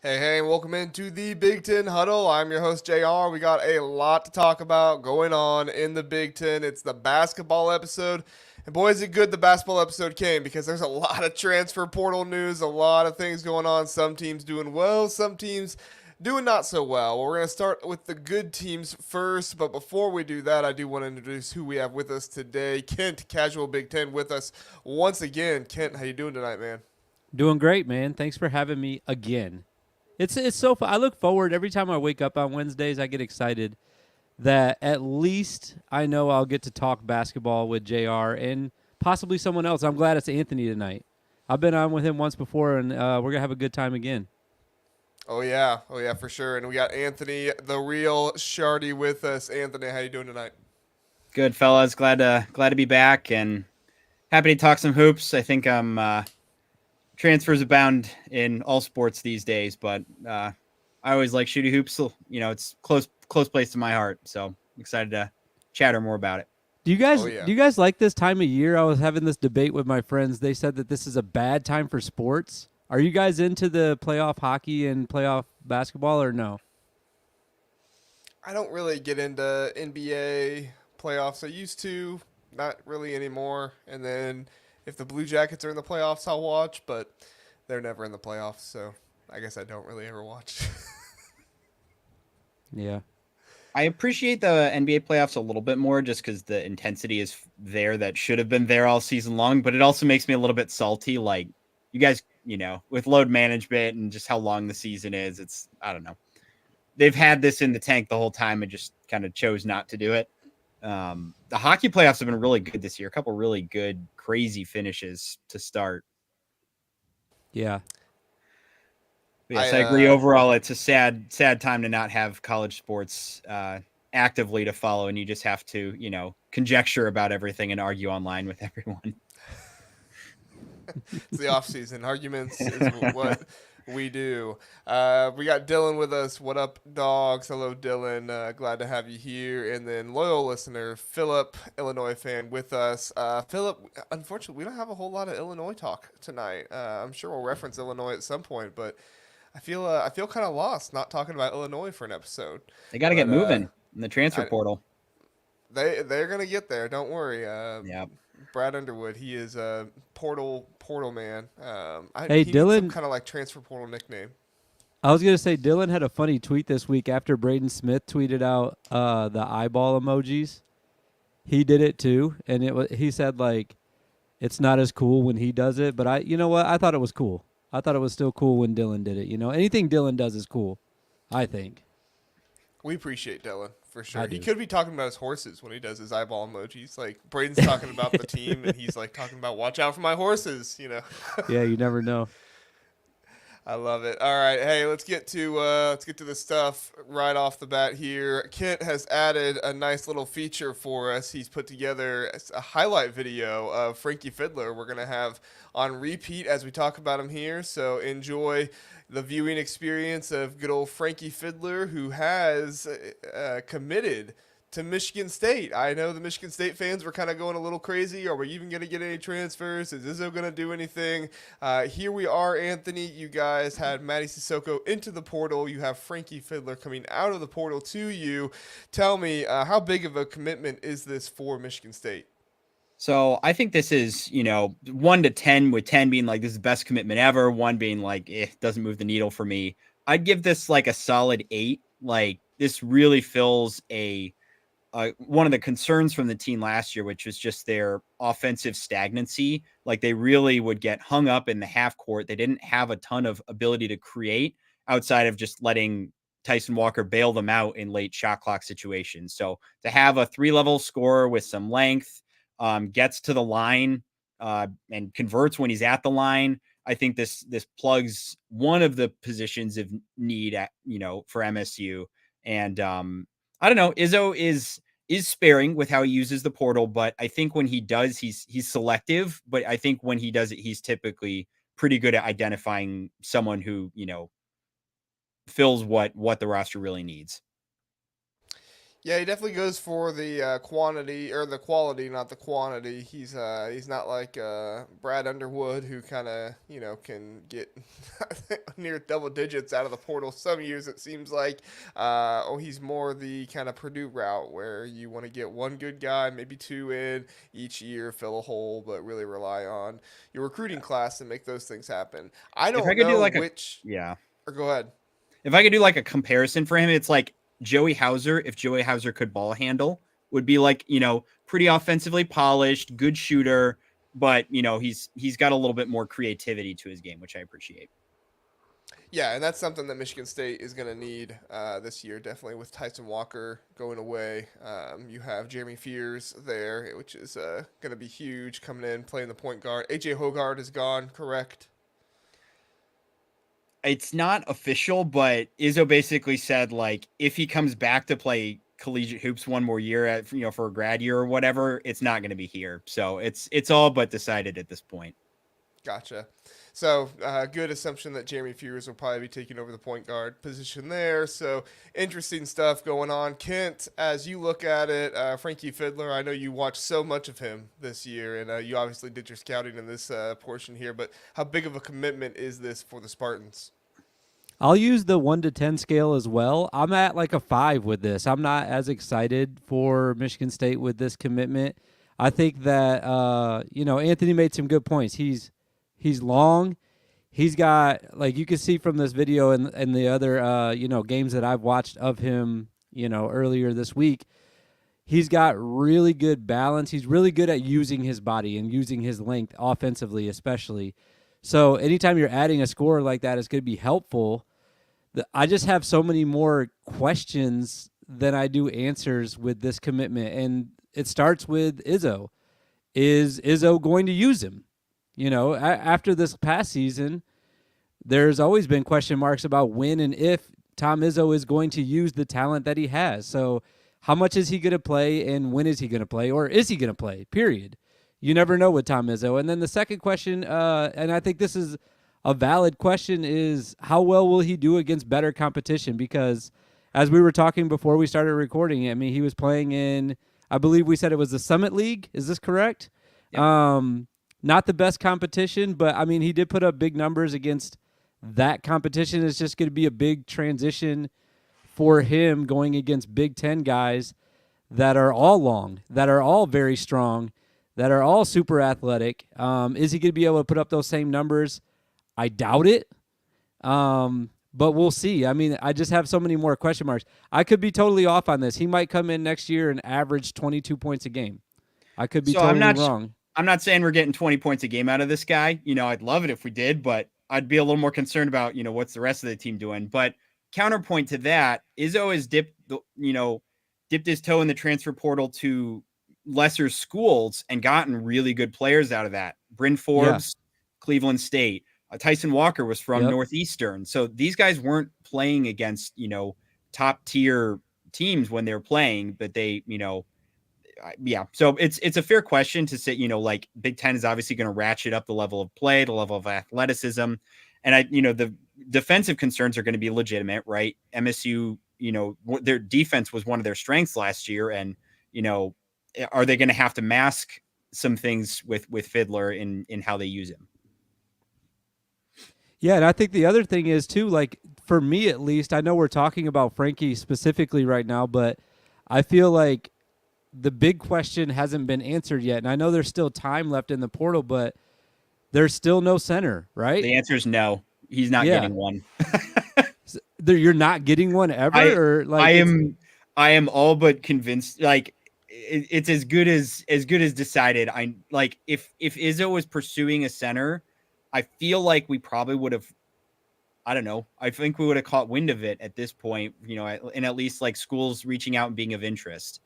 Hey, and welcome into the Big Ten Huddle. I'm your host, JR. We got a lot to talk about going on in the Big Ten. It's the basketball episode. And boy, is it good the basketball episode came because there's a lot of transfer portal news, a lot of things going on. Some teams doing well, some teams doing not so well. We're going to start with the good teams first. But before we do that, I do want to introduce who we have with us today. Kent, Casual Big Ten, with us once again. Kent, how you doing tonight, man? Doing great, man. Thanks for having me again. It's so fun. I look forward every time I wake up on Wednesdays. I get excited that at least I know I'll get to talk basketball with JR and possibly someone else. I'm glad it's Anthony tonight. I've been on with him once before, and we're gonna have a good time again. Oh yeah, for sure. And we got Anthony, the real Shardy, with us. Anthony, how you doing tonight? Good fellas, glad to be back and happy to talk some hoops. I think transfers abound in all sports these days, but I always like shooting hoops. So, it's close place to my heart. So I'm excited to chatter more about it. Do you guys Oh do yeah. you guys like this time of year? I was having this debate with my friends. They said that this is a bad time for sports. Are you guys into the playoff hockey and playoff basketball or no? I don't really get into NBA playoffs. I used to, not really anymore. And then if the Blue Jackets are in the playoffs, I'll watch, but they're never in the playoffs, so I guess I don't really ever watch. Yeah. I appreciate the NBA playoffs a little bit more just because the intensity is there that should have been there all season long, but it also makes me a little bit salty. Like you guys, with load management and just how long the season is, I don't know. They've had this in the tank the whole time and just kind of chose not to do it. The hockey playoffs have been really good this year. A couple really good, crazy finishes to start. Yeah. Yes, I I agree. Overall, it's a sad time to not have college sports actively to follow, and you just have to, conjecture about everything and argue online with everyone. It's the off season. Arguments is what we do. We got Dylan with us. What up, dogs? Hello, Dylan. Glad to have you here. And then loyal listener Philip, Illinois fan, with us. Philip, unfortunately, we don't have a whole lot of Illinois talk tonight. I'm sure we'll reference Illinois at some point, but I feel kind of lost not talking about Illinois for an episode. They got to get But moving in the transfer I, portal. they're gonna get there. Don't worry. Yeah. Brad Underwood, he is a portal man. Hey, He needs some Dylan, kind of like transfer portal nickname. I was gonna say Dylan had a funny tweet this week after Braden Smith tweeted out the eyeball emojis. He did it too, and he said like it's not as cool when he does it, but you know what? I thought it was cool. I thought it was still cool when Dylan did it. Anything Dylan does is cool. I think We appreciate Dylan for I sure. He do. could be talking about his horses when he does his eyeball emojis. Like Braden's talking about the team, and he's like talking about watch out for my horses. Yeah, you never know. I love it. All right, hey, let's get to the stuff right off the bat here. Kent has added a nice little feature for us. He's put together a highlight video of Frankie Fidler. We're gonna have on repeat as we talk about him here. So enjoy the viewing experience of good old Frankie Fidler, who has committed to Michigan State. I know the Michigan State fans were kind of going a little crazy. Are we even going to get any transfers? Is Izzo going to do anything? Here we are, Anthony. You guys had Matty Sissoko into the portal. You have Frankie Fidler coming out of the portal to you. Tell me, how big of a commitment is this for Michigan State? So I think this is, 1 to 10, with 10 being like this is the best commitment ever, one being like doesn't move the needle for me. I'd give this like a solid 8. Like this really fills one of the concerns from the team last year, which was just their offensive stagnancy. Like they really would get hung up in the half court. They didn't have a ton of ability to create outside of just letting Tyson Walker bail them out in late shot clock situations. So to have a 3-level scorer with some length, gets to the line and converts when he's at the line. I think this plugs one of the positions of need for MSU. And I don't know, Izzo is sparing with how he uses the portal, but I think when he does, he's selective. But I think when he does it, he's typically pretty good at identifying someone who fills what the roster really needs. Yeah, he definitely goes for the quantity or the quality, not the quantity. He's not like Brad Underwood, who kind of can get near double digits out of the portal. Some years it seems like. He's more the kind of Purdue route where you want to get one good guy, maybe two in each year, fill a hole, but really rely on your recruiting class to make those things happen. I If I don't could do know like which. yeah, Or go ahead. if I could do like a comparison for him, it's like Joey Hauser. If Joey Hauser could ball handle, would be like, pretty offensively polished, good shooter, but he's got a little bit more creativity to his game, which I appreciate. Yeah, and that's something that Michigan State is going to need this year, definitely with Tyson Walker going away. You have Jeremy Fears there, which is going to be huge coming in, playing the point guard. AJ Hogard is gone, correct? It's not official, but Izzo basically said like if he comes back to play collegiate hoops one more year for a grad year or whatever, it's not going to be here. So it's all but decided at this point. Gotcha. So, good assumption that Jeremy Fears will probably be taking over the point guard position there. So, interesting stuff going on. Kent, as you look at it, Frankie Fidler, I know you watched so much of him this year, and you obviously did your scouting in this portion here, but how big of a commitment is this for the Spartans? I'll use the 1 to 10 scale as well. I'm at like a 5 with this. I'm not as excited for Michigan State with this commitment. I think that Anthony made some good points. He's long. He's got, like you can see from this video and the other games that I've watched of him, earlier this week. He's got really good balance. He's really good at using his body and using his length offensively, especially. So anytime you're adding a scorer like that, it's going to be helpful. I just have so many more questions than I do answers with this commitment. And it starts with Izzo. Is Izzo going to use him? After this past season, there's always been question marks about when and if Tom Izzo is going to use the talent that he has. So how much is he going to play and when is he going to play, or is he going to play, period? You never know with Tom Izzo. And then the second question, and I think this is a valid question, is how well will he do against better competition? Because as we were talking before we started recording, I mean, he was playing in, I believe we said it was the Summit League. Is this correct? Yep. Not the best competition, but, I mean, he did put up big numbers against that competition. It's just going to be a big transition for him going against Big Ten guys that are all long, that are all very strong, that are all super athletic. Is he going to be able to put up those same numbers? I doubt it, but we'll see. I mean, I just have so many more question marks. I could be totally off on this. He might come in next year and average 22 points a game. I could be totally wrong. I'm not saying we're getting 20 points a game out of this guy. I'd love it if we did, but I'd be a little more concerned about, what's the rest of the team doing. But counterpoint to that, Izzo has dipped his toe in the transfer portal to lesser schools and gotten really good players out of that. Bryn Forbes, Cleveland State. Tyson Walker was from Northeastern. So these guys weren't playing against, top tier teams when they were playing, but they, So it's a fair question to say, like Big Ten is obviously going to ratchet up the level of play, the level of athleticism. And the defensive concerns are going to be legitimate, right? MSU, their defense was one of their strengths last year. And, are they going to have to mask some things with Fidler in how they use him? Yeah, and I think the other thing is, too, like, for me at least, I know we're talking about Frankie specifically right now, but I feel like the big question hasn't been answered yet. And I know there's still time left in the portal, but there's still no center, right? The answer is no. He's not getting one. You're not getting one ever? I am all but convinced, like, it's as good as decided. If Izzo was pursuing a center, I feel like we probably would have, I don't know. I think we would have caught wind of it at this point, and at least like schools reaching out and being of interest.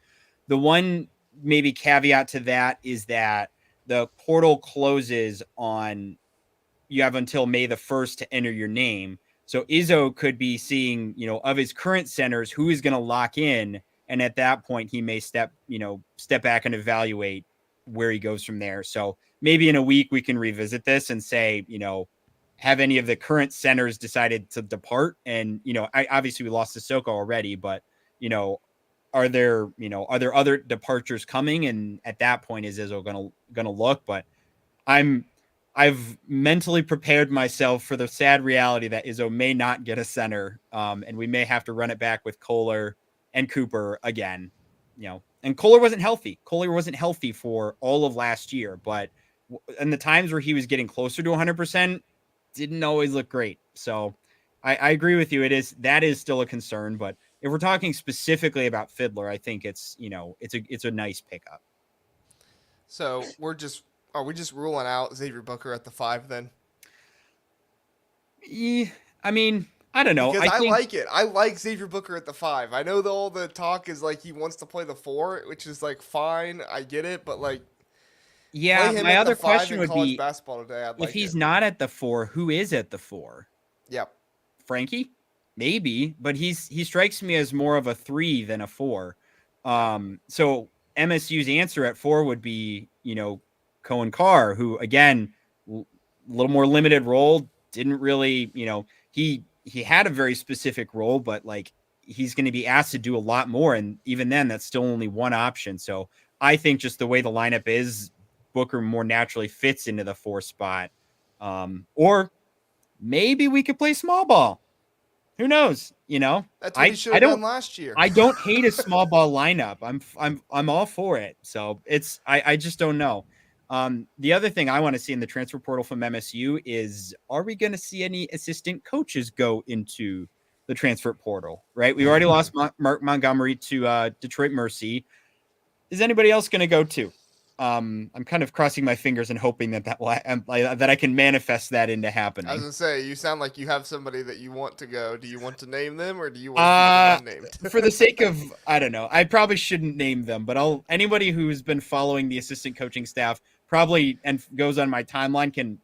The one maybe caveat to that is that the portal closes you have until May the 1st to enter your name. So Izzo could be seeing, of his current centers, who is going to lock in. And at that point, he may step back and evaluate where he goes from there. So maybe in a week we can revisit this and say, have any of the current centers decided to depart? And, obviously we lost Sissoko already, but, are there other departures coming? And at that point, is Izzo gonna look? But I've mentally prepared myself for the sad reality that Izzo may not get a center, and we may have to run it back with Kohler and Cooper again. And Kohler wasn't healthy. Kohler wasn't healthy for all of last year, but in the times where he was getting closer to 100%, didn't always look great. So I agree with you. That is still a concern, but if we're talking specifically about Fidler, I think it's a nice pickup. So are we just ruling out Xavier Booker at the 5 then? Yeah, I mean, I don't know. Because I like it. I like Xavier Booker at the 5. I know all the talk is like he wants to play the 4, which is like fine. I get it, but like, yeah. My other question would be, basketball today, if he's not at the 4, who is at the 4? Yep. Frankie, maybe, but he strikes me as more of a 3 than a 4. So MSU's answer at 4 would be, Cohen Carr, who again, a little more limited role, didn't really, he had a very specific role, but like he's going to be asked to do a lot more. And even then, that's still only one option. So I think just the way the lineup is, Booker more naturally fits into the 4 spot. Or maybe we could play small ball. Who knows? That's what he should have done last year. I don't hate a small ball lineup. I'm all for it. So I just don't know. The other thing I want to see in the transfer portal from MSU is, are we going to see any assistant coaches go into the transfer portal? Right? We already lost Mark Montgomery to Detroit Mercy. Is anybody else going to go to? I'm kind of crossing my fingers and hoping that I can manifest that into happening. I was gonna say, you sound like you have somebody that you want to go. Do you want to name them, or do you want to keep them unnamed? For the sake of, I don't know, I probably shouldn't name them, but anybody who's been following the assistant coaching staff probably and goes on my timeline can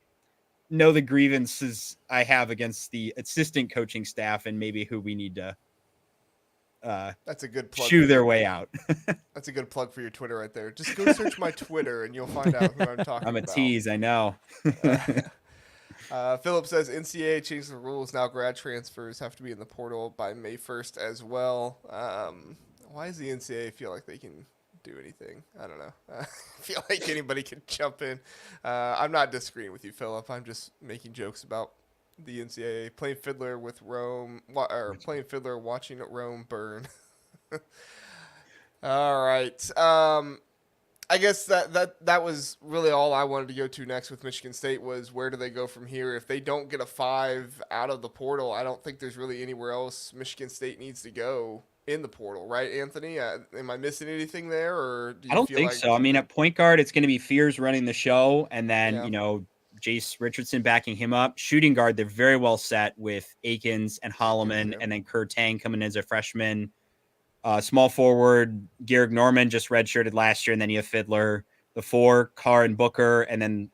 know the grievances I have against the assistant coaching staff and maybe who we need to that's a good plug. Shoo their way out. That's a good plug for your Twitter right there. Just go search my Twitter and you'll find out who I'm talking about. I'm a tease, I know. Philip says NCAA changed the rules. Now grad transfers have to be in the portal by May 1st as well. Why does the NCAA feel like they can do anything? I don't know. I feel like anybody can jump in. I'm not disagreeing with you, Philip. I'm just making jokes about the NCAA playing Fidler with Rome, or playing Fidler watching Rome burn. All right. I guess that was really all I wanted to go to next with Michigan State was where do they go from here? If they don't get a 5 out of the portal, I don't think there's really anywhere else Michigan State needs to go in the portal, right, Anthony? Am I missing anything there, or do you I don't feel think like so. I mean, at point guard, it's going to be Fears running the show, and then Yeah. Jace Richardson backing him up. Shooting guard, they're very well set with Akins and Holloman, and then Kerr Tang coming in as a freshman. Small forward, Garrick Norman just redshirted last year, and then you have Fidler. The 4, Carr and Booker, and then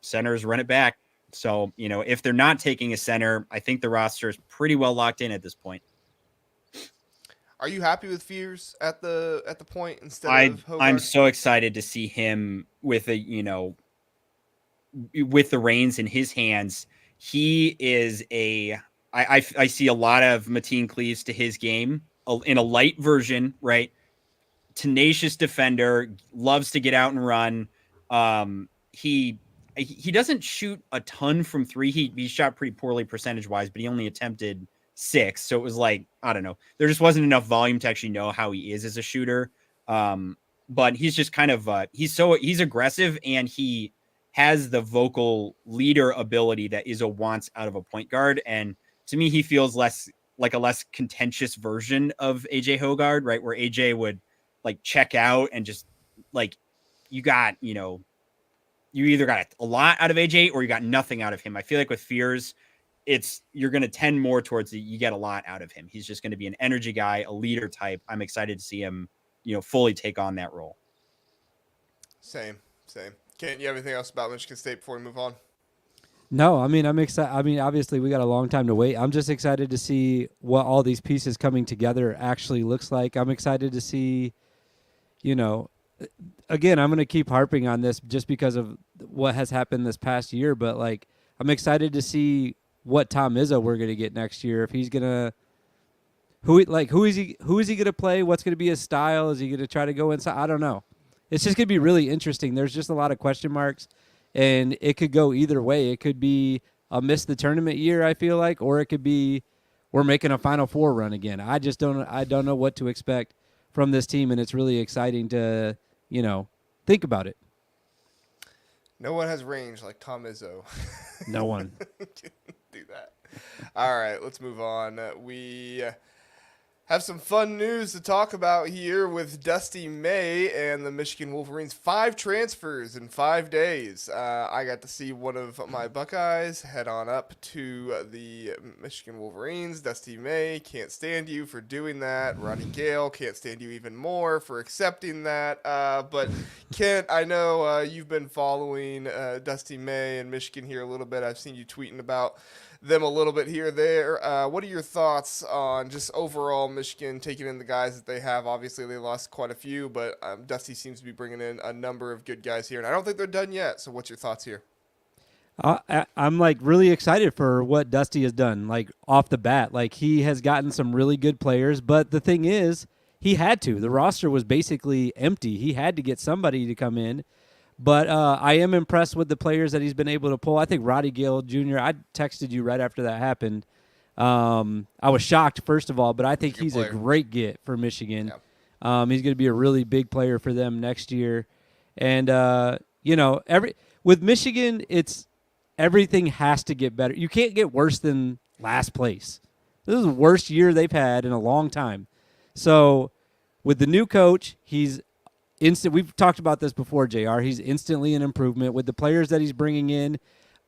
centers run it back. So, if they're not taking a center, I think the roster is pretty well locked in at this point. Are you happy with Fears at the point instead of Hogarth? I'm so excited to see him with with the reins in his hands. He is I see a lot of Mateen Cleaves to his game in a light version, right? Tenacious defender, loves to get out and run. He doesn't shoot a ton from 3. He shot pretty poorly percentage wise, but he only attempted 6. So it was like, I don't know. There just wasn't enough volume to actually know how he is as a shooter. But he's just kind of, he's aggressive, and he has the vocal leader ability that Izzo wants out of a point guard. And to me, he feels less like a less contentious version of AJ Hoggard, right? Where AJ would like check out and just like, you either got a lot out of AJ or you got nothing out of him. I feel like with Fears, you're going to tend more towards you get a lot out of him. He's just going to be an energy guy, a leader type. I'm excited to see him, fully take on that role. Same. Kent, you have anything else about Michigan State before we move on? No, I mean, I'm excited. I mean, obviously, we got a long time to wait. I'm just excited to see what all these pieces coming together actually looks like. I'm excited to see, again, I'm going to keep harping on this just because of what has happened this past year. But, like, I'm excited to see what Tom Izzo we're going to get next year. If he's going to who is he going to play? What's going to be his style? Is he going to try to go inside? I don't know. It's just going to be really interesting. There's just a lot of question marks, and it could go either way. It could be a miss the tournament year, I feel like, or it could be we're making a Final Four run again. I don't know what to expect from this team, and it's really exciting to, think about it. No one has range like Tom Izzo. No one. Do that. All right, let's move on. We have some fun news to talk about here with Dusty May and the Michigan Wolverines. 5 transfers in 5 days. I got to see one of my Buckeyes head on up to the Michigan Wolverines. Dusty May, can't stand you for doing that. Ronnie Gale, can't stand you even more for accepting that. But Kent, I know you've been following Dusty May and Michigan here a little bit. I've seen you tweeting about them a little bit here or there. What are your thoughts on just overall Michigan taking in the guys that they have? Obviously, they lost quite a few, but Dusty seems to be bringing in a number of good guys here, and I don't think they're done yet. So what's your thoughts here? I'm really excited for what Dusty has done, off the bat. He has gotten some really good players, but the thing is, he had to. The roster was basically empty. He had to get somebody to come in. But I am impressed with the players that he's been able to pull. I think Roddy Gale Jr., I texted you right after that happened. I was shocked, first of all, but I think he's a great get for Michigan. Yeah. He's going to be a really big player for them next year. And, with Michigan, everything has to get better. You can't get worse than last place. This is the worst year they've had in a long time. So with the new coach, he's we've talked about this before, JR. He's instantly an improvement with the players that he's bringing in.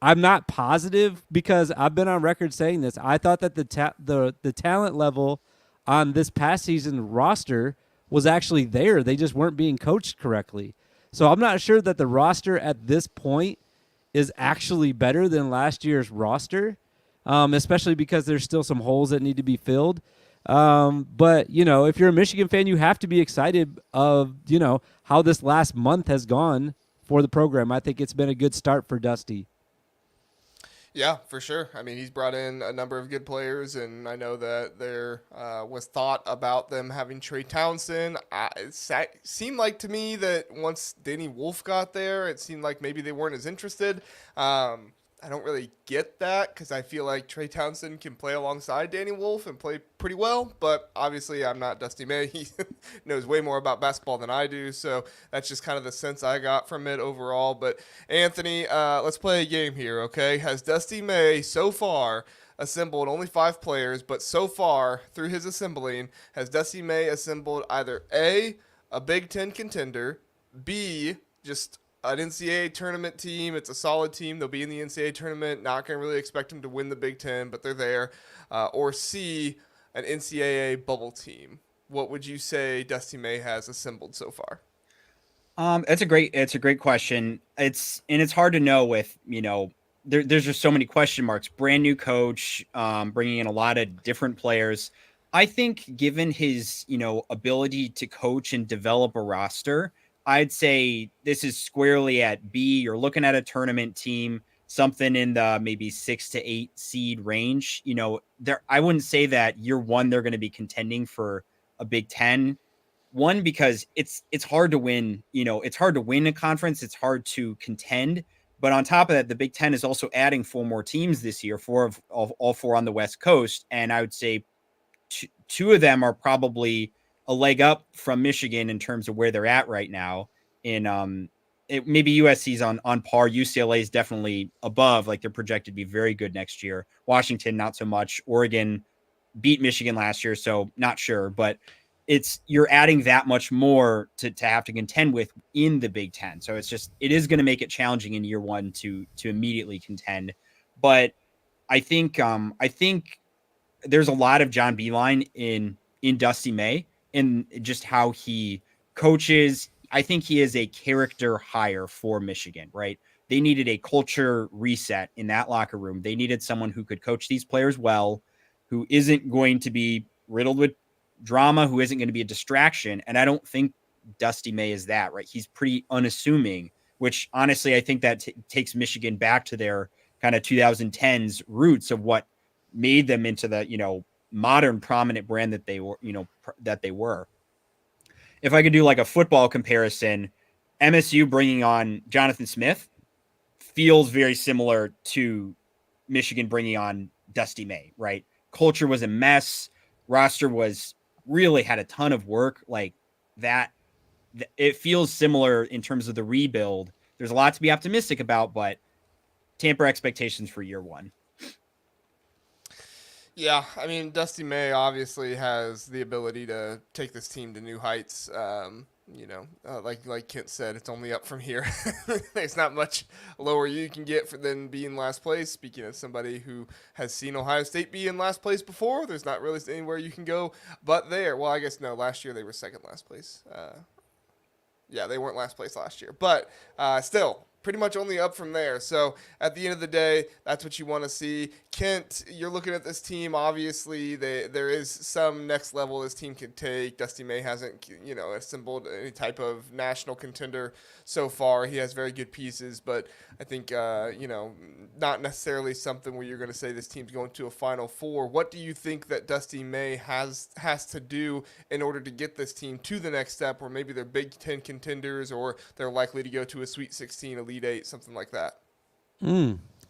I'm not positive because I've been on record saying this. I thought that the talent level on this past season roster was actually there. They just weren't being coached correctly. So I'm not sure that the roster at this point is actually better than last year's roster, especially because there's still some holes that need to be filled. But, if you're a Michigan fan, you have to be excited of, how this last month has gone for the program. I think it's been a good start for Dusty. Yeah, for sure. I mean, he's brought in a number of good players, and I know that there was thought about them having Trey Townsend. It seemed like to me that once Danny Wolf got there, it seemed like maybe they weren't as interested. I don't really get that because I feel like Trey Townsend can play alongside Danny Wolf and play pretty well, but obviously I'm not Dusty May. He knows way more about basketball than I do, so that's just kind of the sense I got from it overall. But Anthony, let's play a game here, okay? Has Dusty May so far assembled only 5 players, but so far through his assembling, has Dusty May assembled either A, a Big Ten contender, B, just an NCAA tournament team? It's a solid team. They'll be in the NCAA tournament. Not going to really expect them to win the Big Ten, but they're there. Or C, an NCAA bubble team. What would you say Dusty May has assembled so far? It's a great question. It's hard to know with, there's just so many question marks. Brand new coach, bringing in a lot of different players. I think given his, ability to coach and develop a roster, I'd say this is squarely at B. You're looking at a tournament team, something in the maybe 6 to 8 seed range. I wouldn't say that year one they're going to be contending for a Big Ten. One, because it's hard to win. It's hard to win a conference. It's hard to contend. But on top of that, the Big Ten is also adding 4 more teams this year, 4 of all 4 on the West Coast, and I would say 2 of them are probably a leg up from Michigan in terms of where they're at right now. Maybe USC's on par. UCLA is definitely above. They're projected to be very good next year. Washington, not so much. Oregon beat Michigan last year, so not sure. But you're adding that much more to have to contend with in the Big Ten. So it is going to make it challenging in year one to immediately contend. But I think there's a lot of John Beilein in Dusty May, and just how he coaches. I think he is a character hire for Michigan, right? They needed a culture reset in that locker room. They needed someone who could coach these players well, who isn't going to be riddled with drama, who isn't going to be a distraction. And I don't think Dusty May is that, right? He's pretty unassuming, which honestly, I think that takes Michigan back to their kind of 2010s roots of what made them into the, modern prominent brand that they were, that they were. If I could do like a football comparison, MSU bringing on Jonathan Smith feels very similar to Michigan bringing on Dusty May, right? Culture was a mess. Roster was really had a ton of work like that. It feels similar in terms of the rebuild. There's a lot to be optimistic about, but tamper expectations for year one. Yeah, I mean, Dusty May obviously has the ability to take this team to new heights. Like Kent said, it's only up from here. There's not much lower you can get than being last place. Speaking of somebody who has seen Ohio State be in last place before, there's not really anywhere you can go but there. Well, I guess no, last year they were second last place. Yeah, they weren't last place last year. But still, pretty much only up from there. So at the end of the day, that's what you want to see. Kent, you're looking at this team. Obviously, there is some next level this team can take. Dusty May hasn't, assembled any type of national contender so far. He has very good pieces, but I think, not necessarily something where you're going to say this team's going to a Final Four. What do you think that Dusty May has to do in order to get this team to the next step, where maybe they're Big Ten contenders or they're likely to go to a Sweet 16, Elite 8, something like that?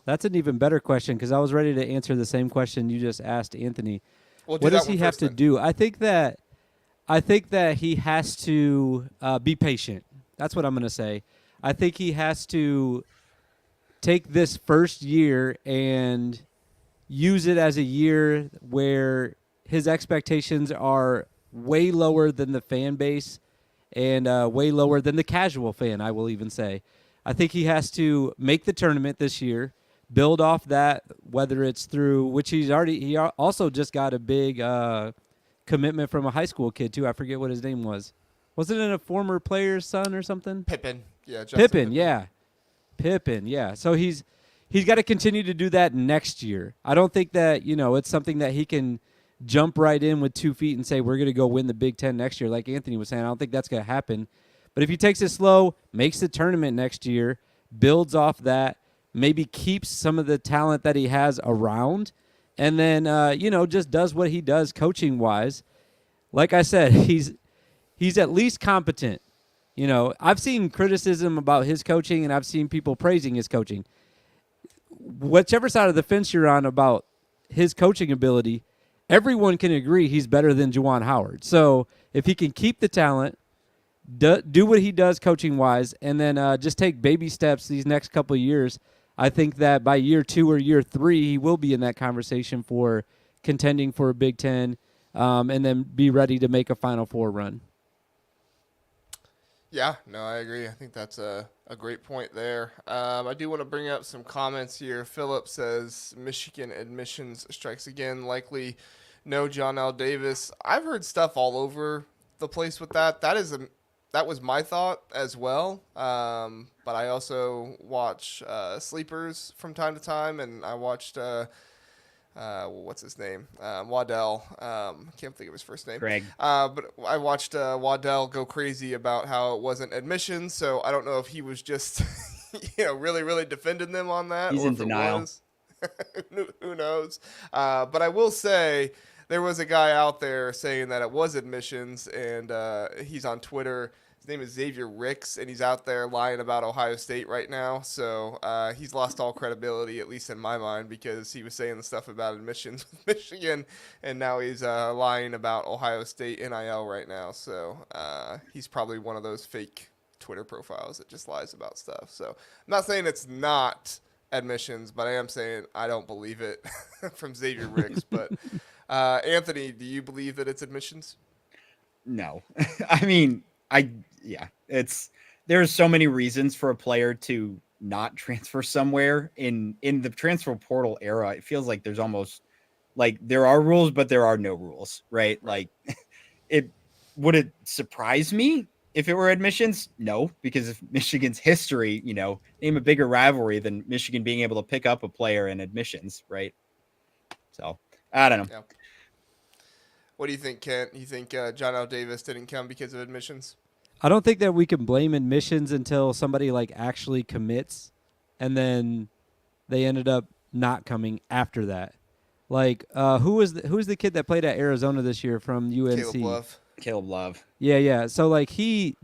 That's an even better question, because I was ready to answer the same question you just asked Anthony. Well, what does he have to do? I think that he has to be patient. That's what I'm going to say. I think he has to take this first year and use it as a year where his expectations are way lower than the fan base and way lower than the casual fan, I will even say. I think he has to make the tournament this year, build off that, whether it's through, which he also just got a big commitment from a high school kid too. I forget what his name was. Wasn't it a former player's son or something? Pippen. Yeah, Justin Pippen, yeah. Pippen, yeah. So he's got to continue to do that next year. I don't think that, it's something that he can jump right in with 2 feet and say, we're going to go win the Big Ten next year. Like Anthony was saying, I don't think that's going to happen. But if he takes it slow, makes the tournament next year, builds off that, maybe keeps some of the talent that he has around, and then, just does what he does coaching-wise. Like I said, he's at least competent. I've seen criticism about his coaching, and I've seen people praising his coaching. Whichever side of the fence you're on about his coaching ability, everyone can agree he's better than Juwan Howard. So if he can keep the talent, do what he does coaching-wise, and then just take baby steps these next couple of years, I think that by year 2 or year 3, he will be in that conversation for contending for a Big Ten, and then be ready to make a Final Four run. Yeah, no, I agree. I think that's a great point there. I do want to bring up some comments here. Philip says, Michigan admissions strikes again, likely no John L. Davis. I've heard stuff all over the place with that. That was my thought as well. But I also watch Sleepers from time to time, and I watched what's his name? Waddell. Can't think of his first name. Greg. But I watched Waddell go crazy about how it wasn't admissions, so I don't know if he was just really, really defending them on that. He's or in if denial. It was. Who knows? But I will say there was a guy out there saying that it was admissions, and he's on Twitter. His name is Xavier Ricks, and he's out there lying about Ohio State right now. So he's lost all credibility, at least in my mind, because he was saying the stuff about admissions with Michigan, and now he's lying about Ohio State NIL right now. So he's probably one of those fake Twitter profiles that just lies about stuff. So I'm not saying it's not admissions, but I am saying I don't believe it from Xavier Ricks. But Anthony, do you believe that it's admissions? No. I mean, there's so many reasons for a player to not transfer somewhere in the transfer portal era. It feels like there's almost like there are rules, but there are no rules, right? Like would it surprise me if it were admissions? No, because of Michigan's history, name a bigger rivalry than Michigan being able to pick up a player in admissions, right? So I don't know. Yeah. What do you think, Kent? You think John L. Davis didn't come because of admissions? I don't think that we can blame admissions until somebody actually commits, and then they ended up not coming after that. Like, who's the kid that played at Arizona this year from UNC? Caleb Love. Yeah. So like he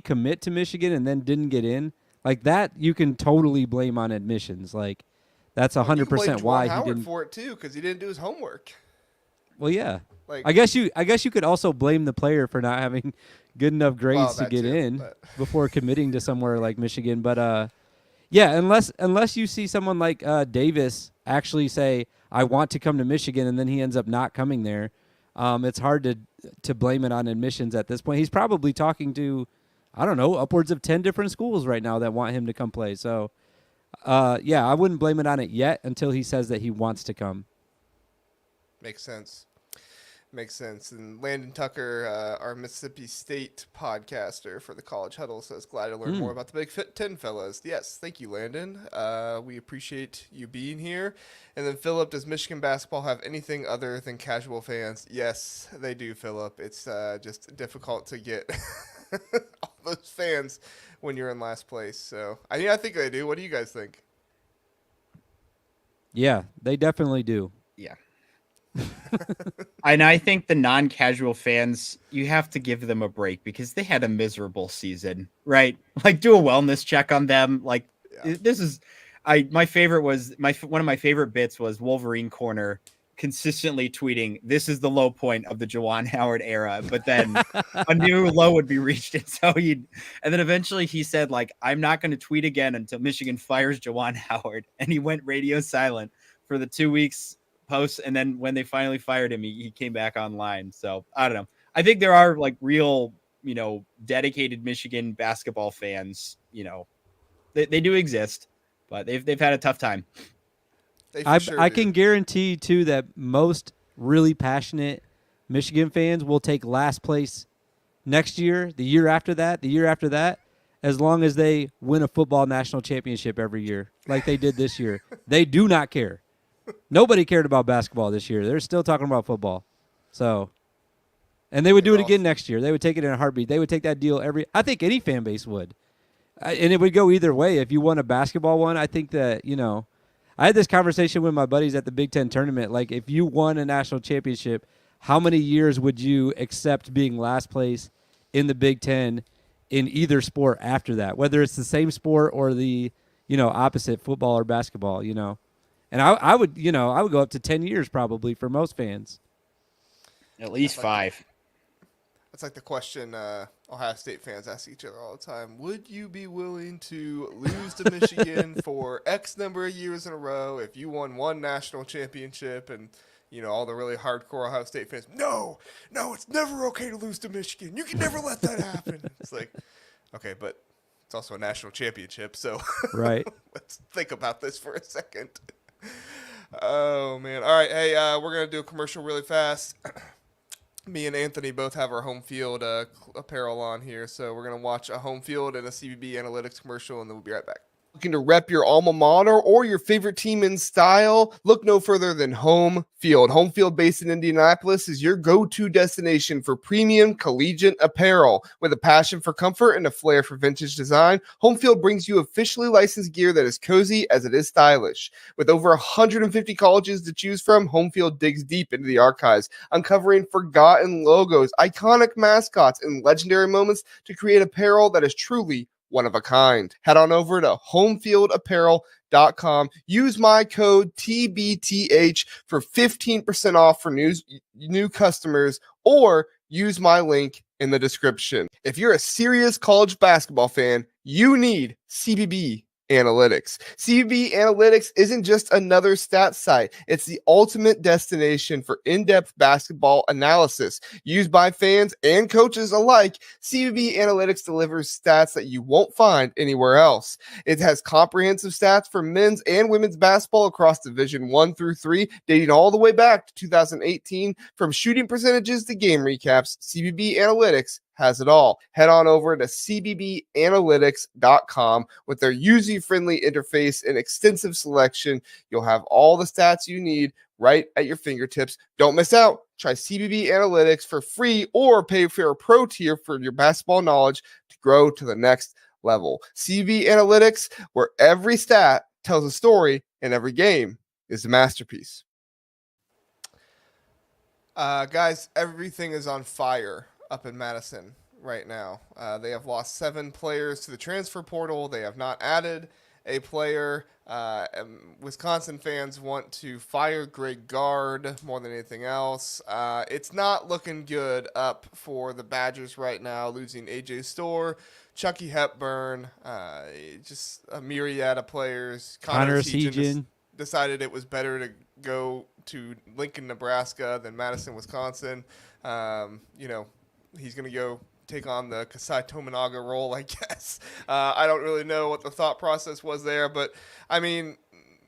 commit to Michigan and then didn't get in? Like that you can totally blame on admissions. Like that's 100% why he didn't for it too, because he didn't do his homework. Well, yeah. Like I guess you could also blame the player for not having good enough grades to get in before committing to somewhere like Michigan. But yeah, unless you see someone like Davis actually say, I want to come to Michigan, and then he ends up not coming there, it's hard to blame it on admissions at this point. He's probably talking to, I don't know, upwards of 10 different schools right now that want him to come play. So, yeah, I wouldn't blame it on it yet until he says that he wants to come. Makes sense. And Landon Tucker, our Mississippi State podcaster for the College Huddle, says, glad to learn more about the Big 10 fellas. Yes, thank you, Landon. We appreciate you being here. And then, Philip, does Michigan basketball have anything other than casual fans? Yes, they do, Philip. It's just difficult to get all those fans when you're in last place. So, I think they do. What do you guys think? Yeah, they definitely do. Yeah. And I think the non-casual fans, you have to give them a break because they had a miserable season, right? Like do a wellness check on them. Like this is, my favorite was one of my favorite bits was Wolverine Corner consistently tweeting, this is the low point of the Juwan Howard era, but then a new low would be reached. And so and then eventually he said like, I'm not going to tweet again until Michigan fires Juwan Howard. And he went radio silent for the 2 weeks posts, and then when they finally fired him, he came back online. So I don't know. I think there are like real, dedicated Michigan basketball fans. They do exist, but they've had a tough time. I can guarantee too that most really passionate Michigan fans will take last place next year, the year after that, as long as they win a football national championship every year, like they did this year. They do not care. Nobody cared about basketball this year. They're still talking about football. So, and they would do it again next year. They would take it in a heartbeat. They would take that deal I think any fan base would. And it would go either way. If you won a basketball one, I think that, I had this conversation with my buddies at the Big Ten tournament. Like, if you won a national championship, how many years would you accept being last place in the Big Ten in either sport after that? Whether it's the same sport or the, opposite, football or basketball, And I would go up to 10 years probably for most fans. At least 5. That's like the question Ohio State fans ask each other all the time. Would you be willing to lose to Michigan for X number of years in a row if you won one national championship? And, all the really hardcore Ohio State fans, no, it's never okay to lose to Michigan. You can never let that happen. It's like, okay, but it's also a national championship. So right. Let's think about this for a second. Oh, man. All right. Hey, we're going to do a commercial really fast. Me and Anthony both have our home field apparel on here, so we're going to watch a home field and a CBB Analytics commercial, and then we'll be right back. Looking to rep your alma mater or your favorite team in style? Look no further than Home Field. Home Field, based in Indianapolis, is your go-to destination for premium collegiate apparel. With a passion for comfort and a flair for vintage design, Home Field brings you officially licensed gear that is cozy as it is stylish. With over 150 colleges to choose from, Home Field digs deep into the archives, uncovering forgotten logos, iconic mascots, and legendary moments to create apparel that is truly one of a kind. Head on over to homefieldapparel.com. Use my code TBTH for 15% off for new customers, or use my link in the description. If you're a serious college basketball fan, you need CBB Analytics. CBB Analytics isn't just another stats site. It's the ultimate destination for in-depth basketball analysis. Used by fans and coaches alike, CBB Analytics delivers stats that you won't find anywhere else. It has comprehensive stats for men's and women's basketball across Division 1 through 3, dating all the way back to 2018. From shooting percentages to game recaps, CBB Analytics has it all. Head on over to cbbanalytics.com. With their user-friendly interface and extensive selection, you'll have all the stats you need right at your fingertips. Don't miss out. Try CBB Analytics for free or pay for a pro tier for your basketball knowledge to grow to the next level. CBB Analytics, where every stat tells a story and every game is a masterpiece. Guys, everything is on fire up in Madison right now. They have lost 7 players to the transfer portal. They have not added a player. And Wisconsin fans want to fire Greg Gard more than anything else. It's not looking good up for the Badgers right now, losing AJ Storr, Chucky Hepburn, just a myriad of players. Connor Segan decided it was better to go to Lincoln, Nebraska than Madison, Wisconsin. He's going to go take on the Kasai Tominaga role, I guess. I don't really know what the thought process was there, but I mean,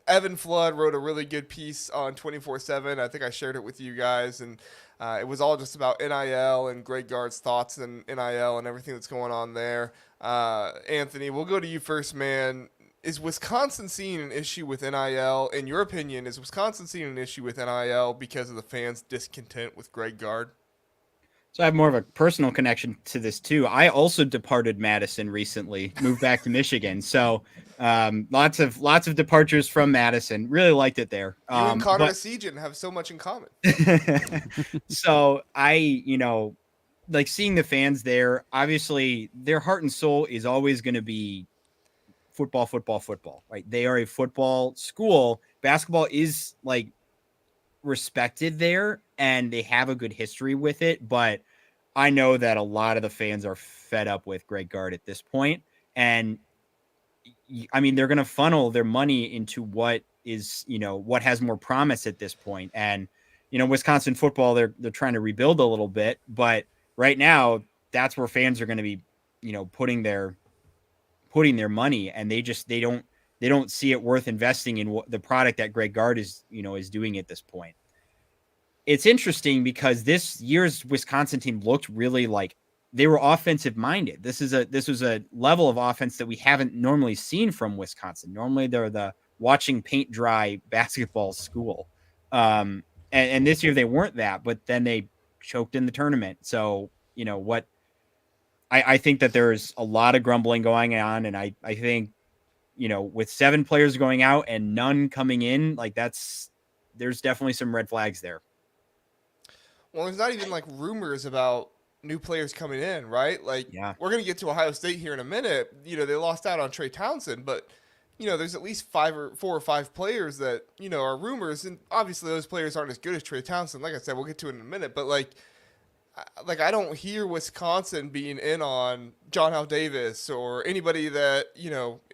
Evan Flood wrote a really good piece on 24/7. I think I shared it with you guys, and it was all just about NIL and Greg Gard's thoughts and NIL and everything that's going on there. Anthony, we'll go to you first, man. Is Wisconsin seeing an issue with NIL? In your opinion, is Wisconsin seeing an issue with NIL because of the fans' discontent with Greg Gard? So I have more of a personal connection to this too. I also departed Madison recently, moved back to Michigan. So lots of departures from Madison. Really liked it there. You and Connor Segan have so much in common. So I, like seeing the fans there, obviously their heart and soul is always going to be football, right? They are a football school. Basketball is like respected there and they have a good history with it, but I know that a lot of the fans are fed up with Greg Gard at this point. And I mean, they're going to funnel their money into what is, what has more promise at this point. And, Wisconsin football, they're trying to rebuild a little bit, but right now that's where fans are going to be, putting their money, and they don't see it worth investing in the product that Greg Gard is doing at this point. It's interesting because this year's Wisconsin team looked really like they were offensive minded. This was a level of offense that we haven't normally seen from Wisconsin. Normally they're the watching paint dry basketball school. And this year they weren't that, but then they choked in the tournament. So, I think that there's a lot of grumbling going on. And I think, with 7 players going out and none coming in, like there's definitely some red flags there. Well, there's not even like rumors about new players coming in, right? Like, We're going to get to Ohio State here in a minute. They lost out on Trey Townsend, but, there's at least 4 or 5 players that, are rumors. And obviously those players aren't as good as Trey Townsend. Like I said, we'll get to it in a minute. But, like I don't hear Wisconsin being in on John Hal Davis or anybody that,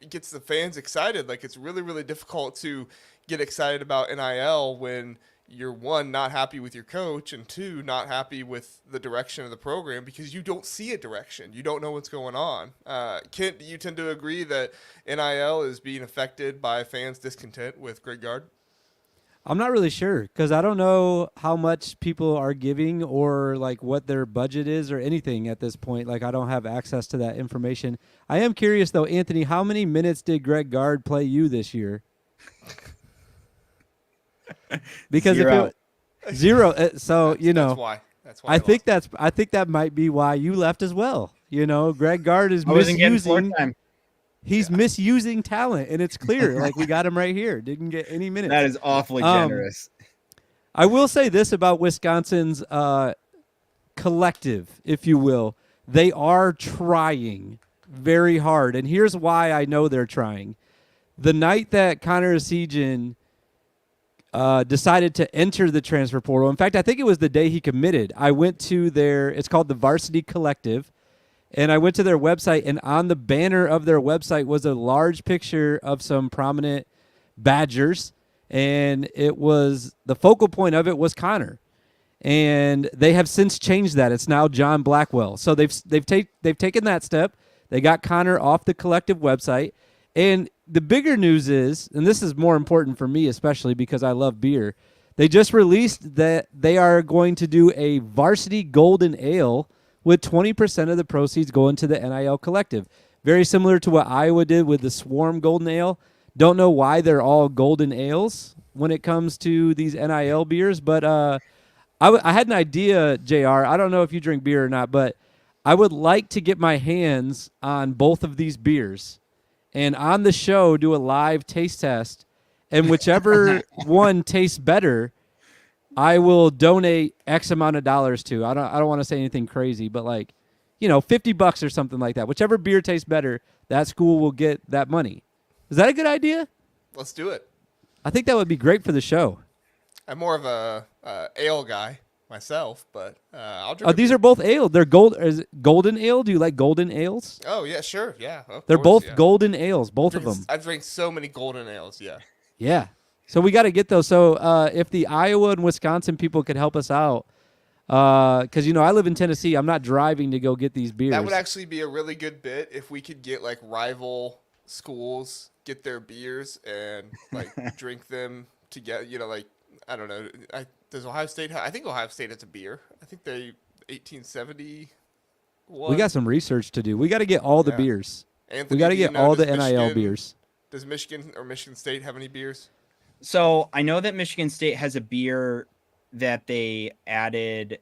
gets the fans excited. Like, it's really, really difficult to get excited about NIL when you're, 1, not happy with your coach, and 2, not happy with the direction of the program because you don't see a direction. You don't know what's going on. Kent, do you tend to agree that NIL is being affected by fans' discontent with Greg Gard? I'm not really sure because I don't know how much people are giving or like what their budget is or anything at this point. Like, I don't have access to that information. I am curious though, Anthony, how many minutes did Greg Gard play you this year? Because 0. if it 0, so that's why. That's why I think that might be why you left as well. Greg Gard is misusing. He's misusing talent, and it's clear. Like, we got him right here. Didn't get any minutes. That is awfully generous. I will say this about Wisconsin's collective, if you will. They are trying very hard, and here's why I know they're trying. The night that Connor Segan decided to enter the transfer portal, in fact, I think it was the day he committed, I went to it's called the Varsity Collective, and I went to their website, and on the banner of their website was a large picture of some prominent Badgers, and it was the focal point of it was Connor. And they have since changed that. It's now John Blackwell. So they've taken that step. They got Connor off the collective website. And the bigger news is, and this is more important for me especially because I love beer, they just released that they are going to do a varsity golden ale with 20% of the proceeds going to the NIL collective. Very similar to what Iowa did with the Swarm Golden Ale. Don't know why they're all golden ales when it comes to these NIL beers, but I had an idea, JR. I don't know if you drink beer or not, but I would like to get my hands on both of these beers and on the show do a live taste test, and whichever one tastes better, I will donate X amount of dollars to. I don't want to say anything crazy, but like, $50 or something like that. Whichever beer tastes better, that school will get that money. Is that a good idea? Let's do it. I think that would be great for the show. I'm more of a ale guy myself, but I'll drink. Oh, these are both ale. They're gold. Is it golden ale? Do you like golden ales? Oh yeah, sure, yeah. They're course, both yeah. golden ales, both of them. I've drank so many golden ales. Yeah. Yeah. So we got to get those. So if the Iowa and Wisconsin people could help us out, because I live in Tennessee, I'm not driving to go get these beers. That would actually be a really good bit if we could get like rival schools, get their beers and like drink them together. Like I don't know. Does Ohio State? I think Ohio State has a beer. I think they 1870. We got some research to do. We got to get all the beers. Anthony, we got to get all the NIL Michigan, beers. Does Michigan or Michigan State have any beers? So I know that Michigan State has a beer that they added.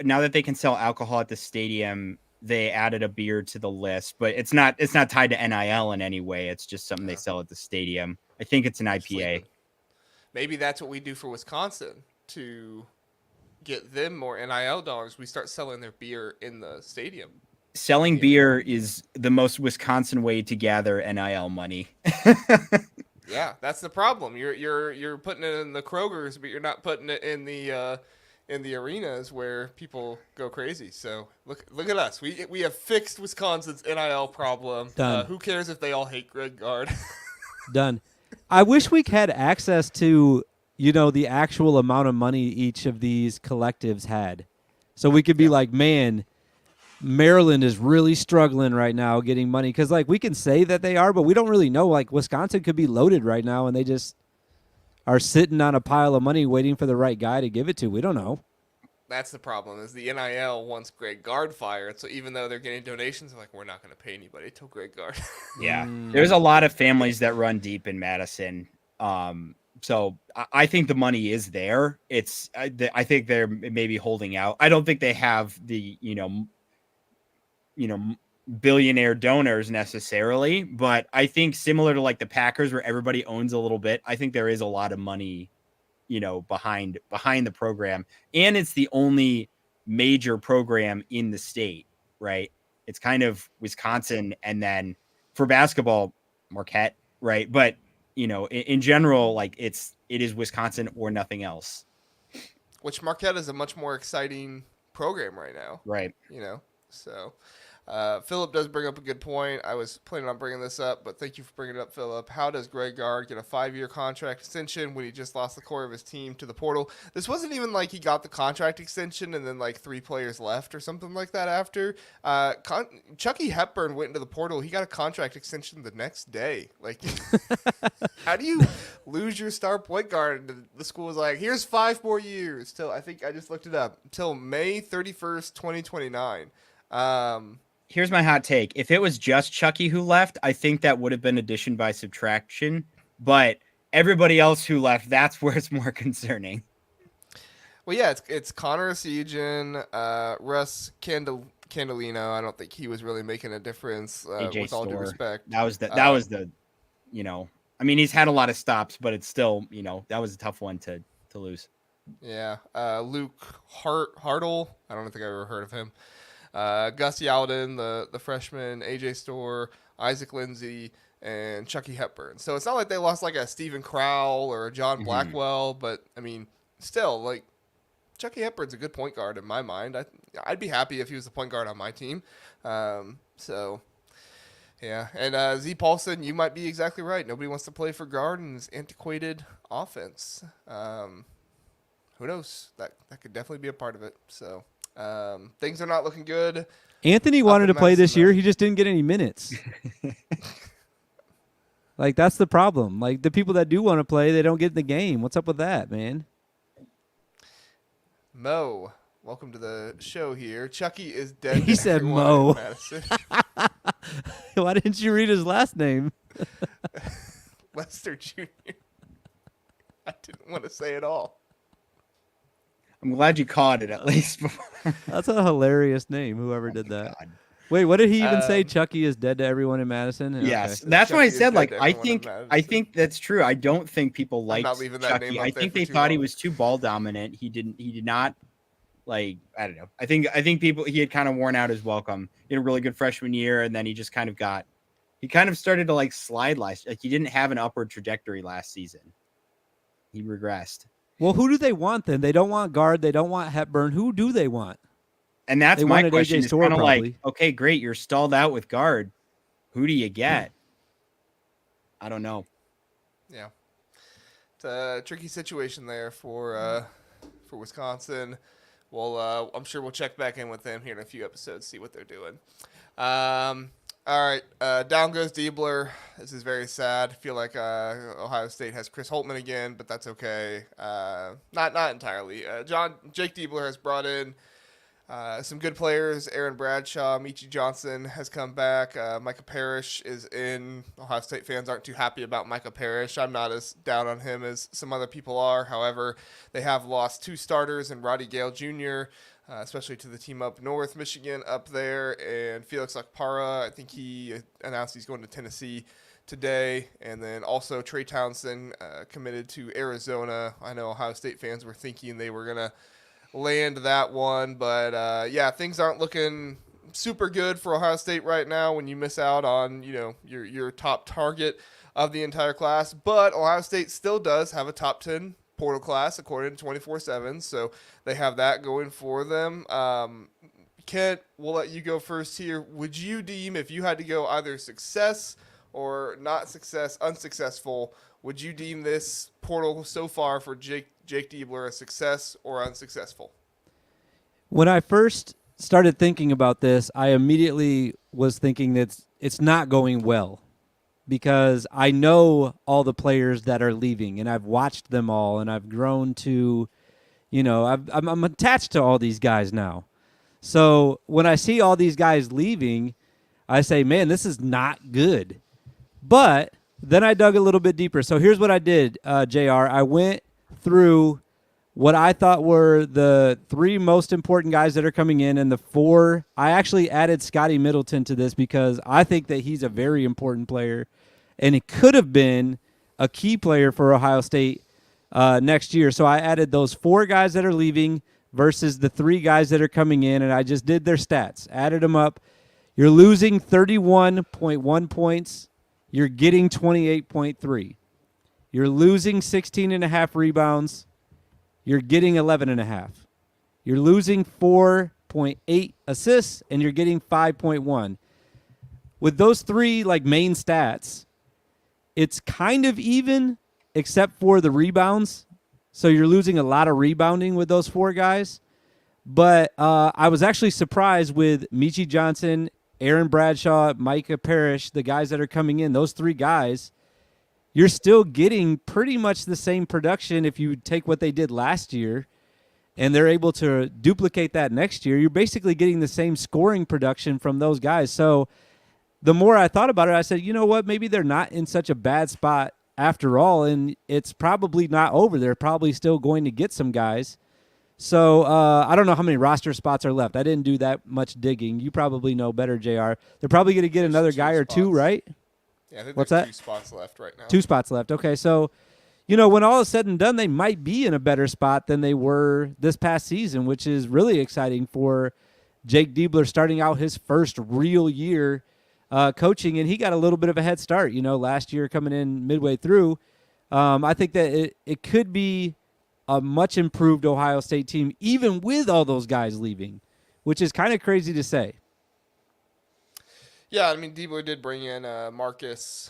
Now that they can sell alcohol at the stadium, they added a beer to the list, but it's not tied to NIL in any way. It's just something they sell at the stadium. I think it's an IPA. Maybe that's what we do for Wisconsin to get them more NIL dollars. We start selling their beer in the stadium. Selling beer is the most Wisconsin way to gather NIL money. Yeah, that's the problem. You're putting it in the Krogers, but you're not putting it in the arenas where people go crazy. So look at us. We have fixed Wisconsin's NIL problem. Done. Who cares if they all hate Greg Gard? Done. I wish we had access to the actual amount of money each of these collectives had, so we could be like, man, Maryland is really struggling right now getting money, because like we can say that they are, but we don't really know. Like Wisconsin could be loaded right now, and they just are sitting on a pile of money waiting for the right guy to give it to. We don't know. That's the problem. Is the NIL wants Greg Gard fired, so even though they're getting donations, they're like, we're not going to pay anybody till Greg Gard. Yeah, there's a lot of families that run deep in Madison. So I think the money is there. I think they're maybe holding out. I don't think they have the billionaire donors necessarily, but I think similar to like the Packers where everybody owns a little bit, I think there is a lot of money, behind the program, and it's the only major program in the state, right? It's kind of Wisconsin, and then for basketball, Marquette, right? But in general, like it is Wisconsin or nothing else. Which Marquette is a much more exciting program right now, right? So. Philip does bring up a good point. I was planning on bringing this up, but thank you for bringing it up, Philip. How does Greg Gard get a 5-year contract extension when he just lost the core of his team to the portal? This wasn't even like he got the contract extension and then like 3 players left or something like that after. Chucky Hepburn went into the portal. He got a contract extension the next day. Like, how do you lose your star point guard? And the school was like, here's 5 more years. Till I think I just looked it up. Till May 31st, 2029. Here's my hot take. If it was just Chucky who left, I think that would have been addition by subtraction. But everybody else who left, that's where it's more concerning. Well, yeah, it's Connor Sejan, Russ Candelino. I don't think he was really making a difference. With all due respect, that was the. I mean, he's had a lot of stops, but it's still, that was a tough one to lose. Yeah, Luke Hartle. I don't think I ever heard of him. Gus Yalden, the freshman, AJ Storr, Isaac Lindsey, and Chucky Hepburn. So it's not like they lost like a Stephen Crowell or a John Blackwell, but I mean, still, like, Chucky Hepburn's a good point guard in my mind. I'd be happy if he was the point guard on my team. So yeah, and Z Paulson, you might be exactly right. Nobody wants to play for Gard in this antiquated offense. Who knows? That could definitely be a part of it. So. Things are not looking good. Anthony wanted to play this year. He just didn't get any minutes. Like, that's the problem. Like, the people that do want to play, they don't get in the game. What's up with that, man? Mo, welcome to the show here. Chucky is dead. He said Mo. Why didn't you read his last name? Lester Jr. I didn't want to say it all. I'm glad you caught it at least. That's a hilarious name, whoever did that. Wait, what did he even say? Um, Chucky is dead to everyone in Madison? Yes, Okay. that's why I Chucky is said, dead like, to I everyone in Madison. think that's true. I don't think people I'm not liked leaving that name Chucky. up I there think for they too thought he long. was too ball dominant. He did not, like, I don't know. I think people, he had kind of worn out his welcome. He had a really good freshman year, and then he just kind of started to like slide like he didn't have an upward trajectory last season. He regressed. Well, who do they want then? They don't want Gard. They don't want Hepburn. Who do they want? And that's They my wanted question. AJ Is Storr kind of like, probably. okay, great, you're stalled out with Gard. Who do you get? I don't know. Yeah, it's a tricky situation there for Wisconsin. Well, I'm sure we'll check back in with them here in a few episodes, see what they're doing. All right, down goes Diebler. This is very sad. I feel like Ohio State has Chris Holtman again, but that's okay. Not entirely. Jake Diebler has brought in some good players. Aaron Bradshaw, Michi Johnson has come back. Micah Parrish is in. Ohio State fans aren't too happy about Micah Parrish. I'm not as down on him as some other people are. However, they have lost 2 starters in Roddy Gale Jr., especially to the team up north, Michigan up there, and Felix Okpara. I think he announced he's going to Tennessee today. And then also Trey Townsend committed to Arizona. I know Ohio State fans were thinking they were going to land that one, but yeah, things aren't looking super good for Ohio State right now when you miss out on, your top target of the entire class. But Ohio State still does have a top 10 portal class according to 24/7, so they have that going for them. Kent, we'll let you go first here. Would you deem, if you had to go either success or not success, unsuccessful, would you deem this portal so far for Jake Diebler a success or unsuccessful? When I first started thinking about this, I immediately was thinking that it's not going well because I know all the players that are leaving and I've watched them all and I've grown to, I'm attached to all these guys now. So when I see all these guys leaving, I say, man, this is not good. But then I dug a little bit deeper. So here's what I did, JR. I went through what I thought were the 3 most important guys that are coming in and the 4. I actually added Scotty Middleton to this because I think that he's a very important player and it could have been a key player for Ohio State next year. So I added those 4 guys that are leaving versus the 3 guys that are coming in, and I just did their stats, added them up. You're losing 31.1 points. You're getting 28.3. You're losing 16.5 rebounds. You're getting 11.5. You're losing 4.8 assists, and you're getting 5.1. With those 3 main stats, it's kind of even except for the rebounds. So you're losing a lot of rebounding with those 4 guys. But I was actually surprised with Michi Johnson, Aaron Bradshaw, Micah Parrish, the guys that are coming in, those 3 guys. You're still getting pretty much the same production if you take what they did last year and they're able to duplicate that next year. You're basically getting the same scoring production from those guys. So the more I thought about it, I said, you know what, maybe they're not in such a bad spot after all, and it's probably not over. They're probably still going to get some guys. So I don't know how many roster spots are left. I didn't do that much digging. You probably know better, JR. They're probably going to get another guy or 2, right? Yeah, I think What's there's that? 2 spots left right now. 2 spots left. Okay, so, when all is said and done, they might be in a better spot than they were this past season, which is really exciting for Jake Diebler starting out his first real year coaching, and he got a little bit of a head start, last year coming in midway through. I think that it could be a much improved Ohio State team, even with all those guys leaving, which is kind of crazy to say. Yeah, I mean, Diebler did bring in Marcus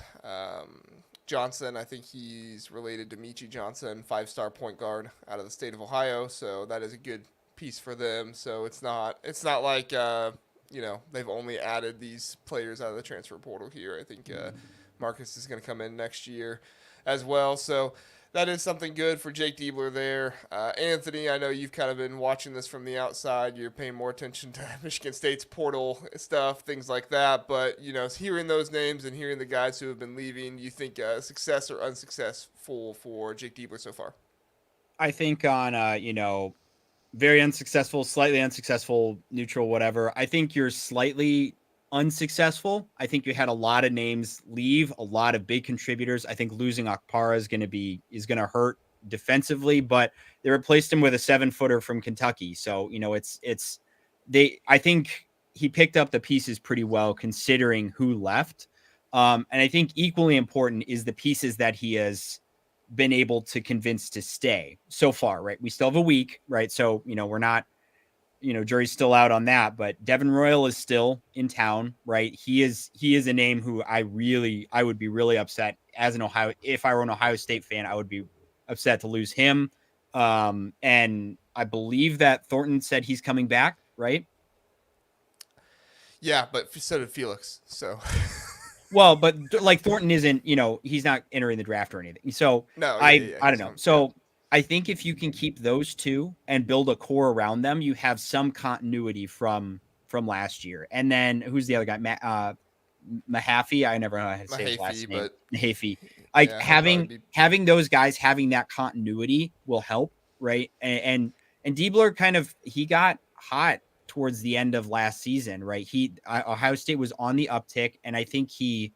Johnson. I think he's related to Michi Johnson, 5-star point guard out of the state of Ohio. So that is a good piece for them. So it's not like they've only added these players out of the transfer portal here. I think Marcus is going to come in next year as well. So that is something good for Jake Diebler there. Anthony, I know you've kind of been watching this from the outside. You're paying more attention to Michigan State's portal stuff, things like that. But, hearing those names and hearing the guys who have been leaving, you think success or unsuccessful for Jake Diebler so far? I think on, very unsuccessful, slightly unsuccessful, neutral, whatever. I think you're slightly unsuccessful. I think you had a lot of names leave, a lot of big contributors. I think losing Akpara is going to hurt defensively, but they replaced him with a 7-footer from Kentucky. So, I think he picked up the pieces pretty well considering who left. And I think equally important is the pieces that he has been able to convince to stay so far, right? We still have a week, right? So, we're not, jury's still out on that, but Devin Royal is still in town, right? He is a name who I would be really upset if I were an Ohio State fan, I would be upset to lose him. And I believe that Thornton said he's coming back, right? Yeah, but so did Felix. So, well, but like Thornton isn't, he's not entering the draft or anything. So no, I don't know. So I think if you can keep those two and build a core around them, you have some continuity from last year. And then who's the other guy? Mahaffey. I never know how to say his last name. Mahaffey. Like having those guys having that continuity will help, right? And Diebler he got hot towards the end of last season, right? Ohio State was on the uptick, and I think he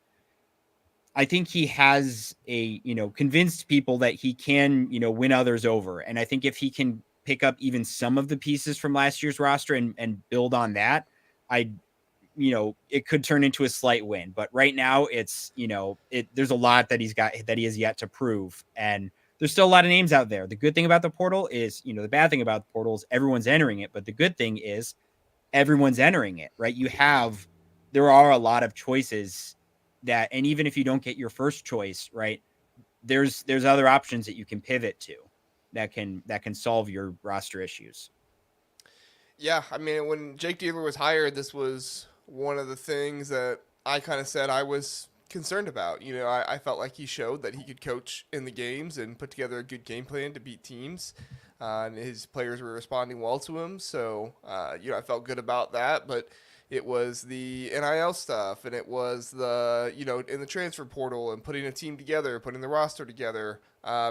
has convinced people that he can, win others over. And I think if he can pick up even some of the pieces from last year's roster and build on that, it could turn into a slight win. But right now it's, there's a lot that he has yet to prove. And there's still a lot of names out there. The good thing about the portal is, the bad thing about the portal is everyone's entering it. But the good thing is everyone's entering it, right? There are a lot of choices and even if you don't get your first choice, right, there's other options that you can pivot to that can solve your roster issues. Yeah, I mean, when Jake Diebler was hired, this was one of the things that I kind of said I was concerned about. I felt like he showed that he could coach in the games and put together a good game plan to beat teams. And his players were responding well to him. So, I felt good about that. But it was the NIL stuff, and it was the, in the transfer portal and putting a team together, putting the roster together,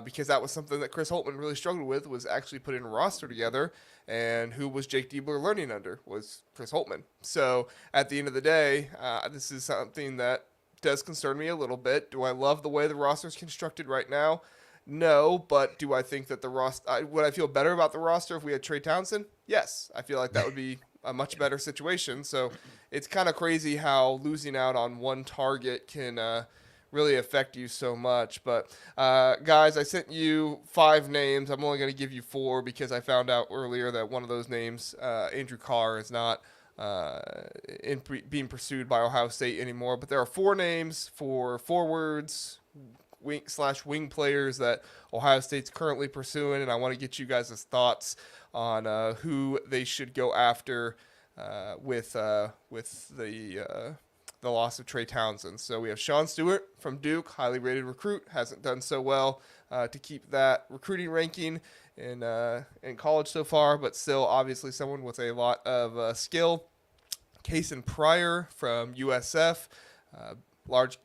because that was something that Chris Holtmann really struggled with, was actually putting a roster together. And who was Jake Diebler learning under was Chris Holtmann. So at the end of the day, this is something that does concern me a little bit. Do I love the way the roster is constructed right now? No, but do I think that the roster, would I feel better about the roster if we had Trey Townsend? Yes, I feel like that would be a much better situation. So it's kind of crazy how losing out on one target can really affect you so much. But guys, I sent you 5 names. I'm only going to give you 4 because I found out earlier that one of those names, Andrew Carr, is not being pursued by Ohio State anymore. But there are 4 names for forwards, wing players that Ohio State's currently pursuing, and I want to get you guys' thoughts on who they should go after with the loss of Trey Townsend. So we have Sean Stewart from Duke, highly rated recruit, hasn't done so well to keep that recruiting ranking in college so far, but still obviously someone with a lot of skill. Kason Pryor from USF, large,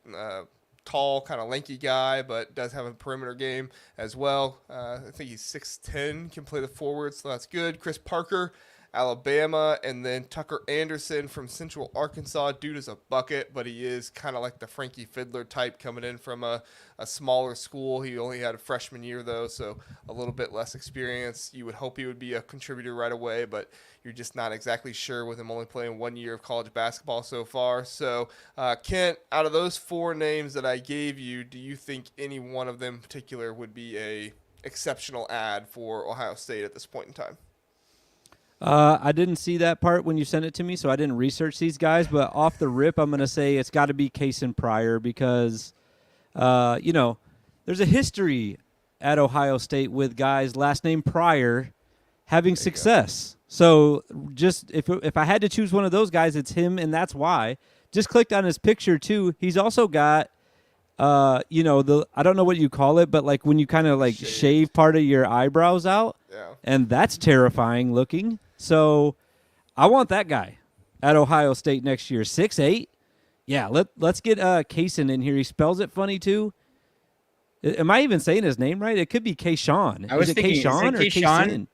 tall, kind of lanky guy, but does have a perimeter game as well. I think he's 6'10", can play the forward, so that's good. Chris Parker, Alabama, and then Tucker Anderson from Central Arkansas. Dude is a bucket, but he is kind of like the Frankie Fidler type coming in from a smaller school. He only had a freshman year, though, so a little bit less experience. You would hope he would be a contributor right away, but you're just not exactly sure with him only playing 1 year of college basketball so far. So, Kent, out of those 4 names that I gave you, do you think any one of them in particular would be a exceptional add for Ohio State at this point in time? I didn't see that part when you sent it to me, so I didn't research these guys. But off the rip, I'm going to say it's got to be Kason Pryor because, there's a history at Ohio State with guys last name Pryor having success. So just if I had to choose one of those guys, it's him, and that's why. Just clicked on his picture too. He's also got, I don't know what you call it, but like when you kind of like shave part of your eyebrows out, and that's terrifying looking. So I want that guy at Ohio State next year. 6'8". Yeah, let's get Kason in here. He spells it funny too. Am I even saying his name right? It could be Kayshawn. Is it Kayshawn or Kayson?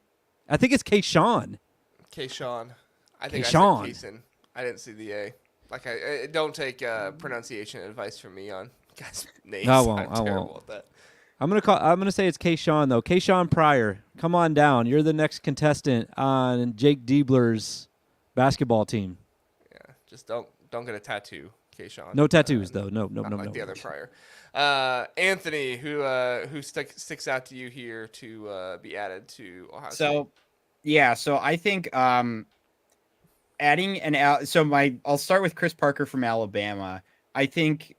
I think it's Kayshawn. Kayshawn. I think Kayshawn. I said Kayson. I didn't see the A. Like I don't take pronunciation advice from me on guys' names. I won't. I'm I terrible won't. at that. I'm gonna say it's Kayshawn though. Kayshawn Pryor, come on down. You're the next contestant on Jake Diebler's basketball team. Yeah, just don't get a tattoo, Kayshawn. No tattoos though. No. Not like the other Pryor. Anthony, who sticks out to you here to be added to Ohio State? So I think adding I'll start with Chris Parker from Alabama. I think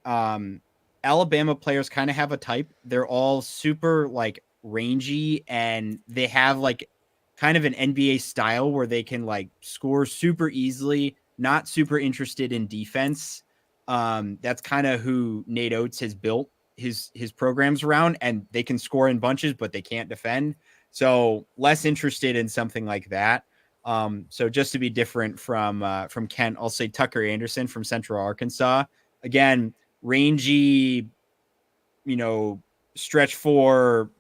Alabama players kind of have a type. They're all super like rangy, and they have like kind of an NBA style where they can like score super easily, not super interested in defense. That's kind of who Nate Oates has built his programs around, and they can score in bunches, but they can't defend. So less interested in something like that. So just to be different from Kent, I'll say Tucker Anderson from Central Arkansas. Again, rangy, stretch four,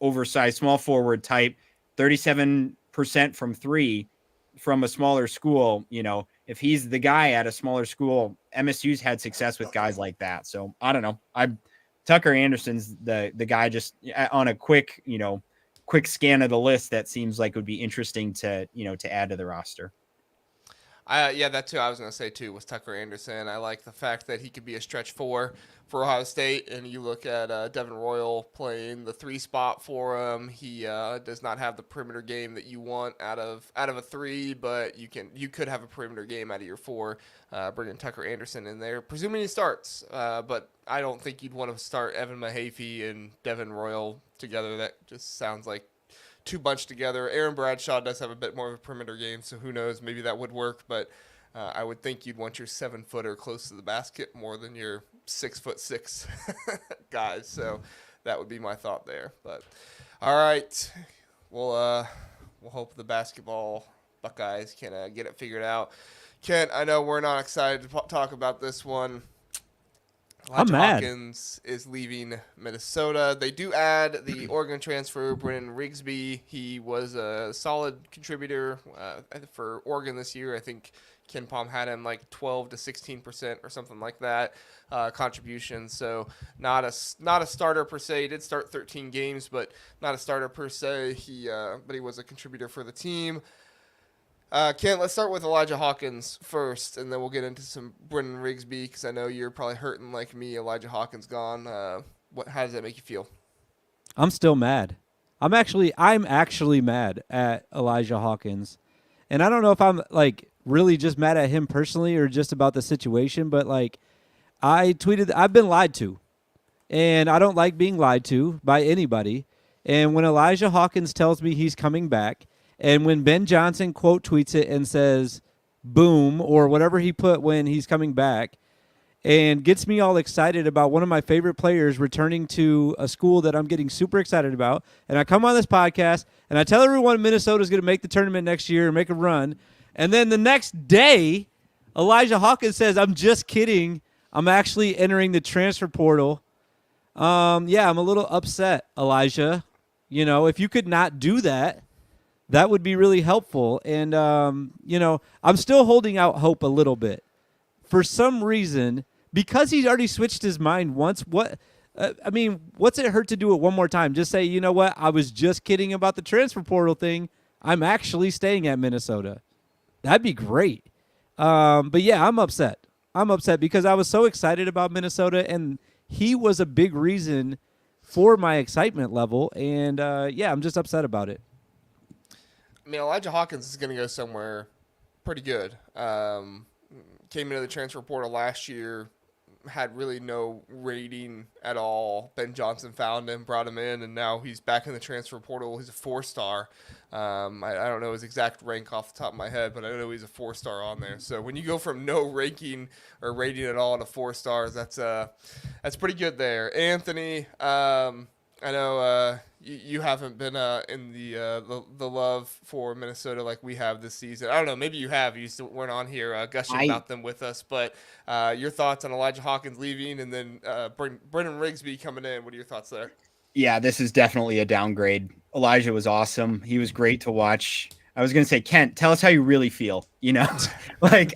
oversized small forward type, 37% from three from a smaller school. If he's the guy at a smaller school, MSU's had success with guys like that. So I don't know. Tucker Anderson's the guy just on a quick scan of the list that seems like would be interesting to add to the roster. Yeah, that too. I was going to say too was Tucker Anderson. I like the fact that he could be a stretch four for Ohio State, and you look at Devin Royal playing the 3 spot for him. He does not have the perimeter game that you want out of a 3, but you could have a perimeter game out of your 4. Bringing Tucker Anderson in there, presuming he starts. But I don't think you'd want to start Evan Mahaffey and Devin Royal together. That just sounds like too bunched together. Aaron Bradshaw does have a bit more of a perimeter game, so who knows? Maybe that would work, but I would think you'd want your 7-footer close to the basket more than your 6'6" guys. So that would be my thought there. But all right, we'll hope the basketball Buckeyes can get it figured out. Kent, I know we're not excited to talk about this one. Elijah Hawkins is leaving Minnesota. They do add the Oregon transfer, Brennan Rigsby. He was a solid contributor for Oregon this year. I think Ken Palm had him like 12 to 16% or something like that contribution. So not a starter per se. He did start 13 games, but not a starter per se. But he was a contributor for the team. Kent, let's start with Elijah Hawkins first, and then we'll get into some Brennan Rigsby, because I know you're probably hurting like me. Elijah Hawkins gone. How does that make you feel? I'm still mad. I'm actually mad at Elijah Hawkins, and I don't know if I'm like really just mad at him personally or just about the situation. But like, I tweeted, I've been lied to, and I don't like being lied to by anybody. And when Elijah Hawkins tells me he's coming back, and when Ben Johnson quote tweets it and says, boom, or whatever he put when he's coming back, and gets me all excited about one of my favorite players returning to a school that I'm getting super excited about, and I come on this podcast, and I tell everyone Minnesota's going to make the tournament next year and make a run, and then the next day, Elijah Hawkins says, I'm just kidding. I'm actually entering the transfer portal. Yeah, I'm a little upset, Elijah. If you could not do that, that would be really helpful. And, I'm still holding out hope a little bit. For some reason, because he's already switched his mind once, what's it hurt to do it one more time? Just say, you know what, I was just kidding about the transfer portal thing. I'm actually staying at Minnesota. That'd be great. But, yeah, I'm upset. I'm upset because I was so excited about Minnesota, and he was a big reason for my excitement level. And, I'm just upset about it. I mean, Elijah Hawkins is going to go somewhere pretty good. Came into the transfer portal last year, had really no rating at all. Ben Johnson found him, brought him in, and now he's back in the transfer portal. He's a 4-star. I don't know his exact rank off the top of my head, but I know he's a 4-star on there. So when you go from no ranking or rating at all to 4 stars, that's pretty good there. Anthony, I know you haven't been in the love for Minnesota like we have this season. I don't know. Maybe you have. You still weren't on here gushing about them with us. But your thoughts on Elijah Hawkins leaving and then Brennan Rigsby coming in. What are your thoughts there? Yeah, this is definitely a downgrade. Elijah was awesome. He was great to watch. I was going to say, Kent, tell us how you really feel. Like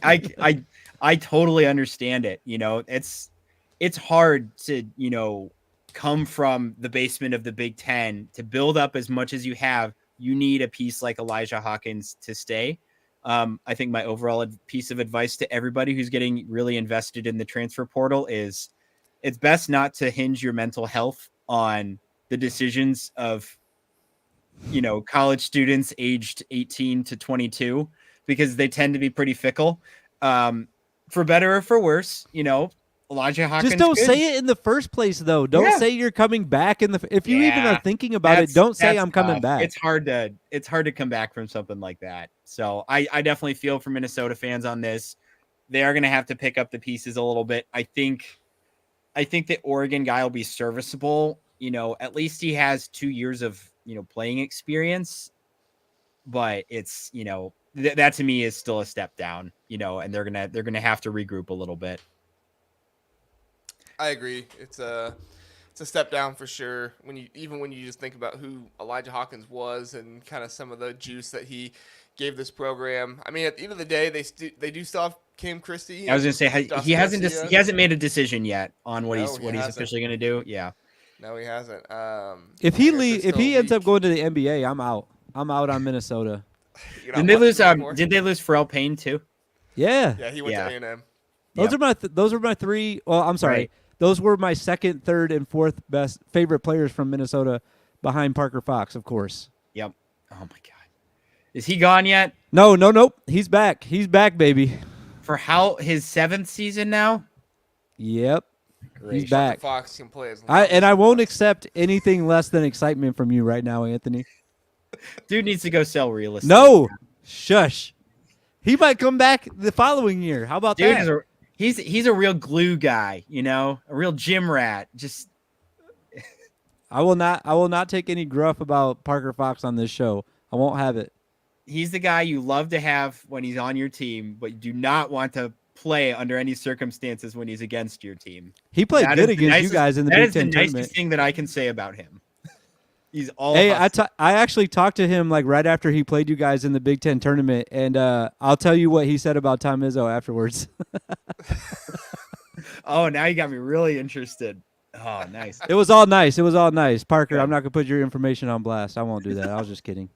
I totally understand it. It's hard to, come from the basement of the Big Ten to build up as much as you have. You need a piece like Elijah Hawkins to stay. I think my overall piece of advice to everybody who's getting really invested in the transfer portal is it's best not to hinge your mental health on the decisions of, college students aged 18 to 22, because they tend to be pretty fickle. For better or for worse, Elijah Hawkins. Just don't say it in the first place, though. Don't say you're coming back if you even are thinking about it. Don't say I'm coming back. It's hard to come back from something like that. So I definitely feel for Minnesota fans on this. They are going to have to pick up the pieces a little bit. I think the Oregon guy will be serviceable. At least he has 2 years of playing experience. But it's that to me is still a step down. And they're gonna have to regroup a little bit. I agree. It's a step down for sure. When you just think about who Elijah Hawkins was and kind of some of the juice that he gave this program. I mean, at the end of the day, they do still have Cam Christie. I was gonna say he hasn't made a decision yet on what he's officially gonna do. Yeah. No, he hasn't. If he ends up going to the NBA, I'm out. I'm out on Minnesota. Did they lose Pharrell Payne too? Yeah. Yeah, he went to A&M. Those are my three. Well, I'm sorry. Right. Those were my second, third, and fourth best favorite players from Minnesota, behind Parker Fox, of course. Yep. Oh my God. Is he gone yet? No. He's back. He's back, baby. For his 7th season now? Yep. Great. He's back. Fox can play I won't accept anything less than excitement from you right now, Anthony. Dude needs to go sell real estate. No. Shush. He might come back the following year. How about that? He's a real glue guy, a real gym rat. Just I will not take any gruff about Parker Fox on this show. I won't have it. He's the guy you love to have when he's on your team, but you do not want to play under any circumstances when he's against your team. He played good against you guys in the Big Ten tournament. That is the nicest thing that I can say about him. He's all. Hey, I actually talked to him like right after he played you guys in the Big Ten tournament, and I'll tell you what he said about Tom Izzo afterwards. Oh, now you got me really interested. Oh, nice. It was all nice. Parker, I'm not gonna put your information on blast. I won't do that. I was just kidding.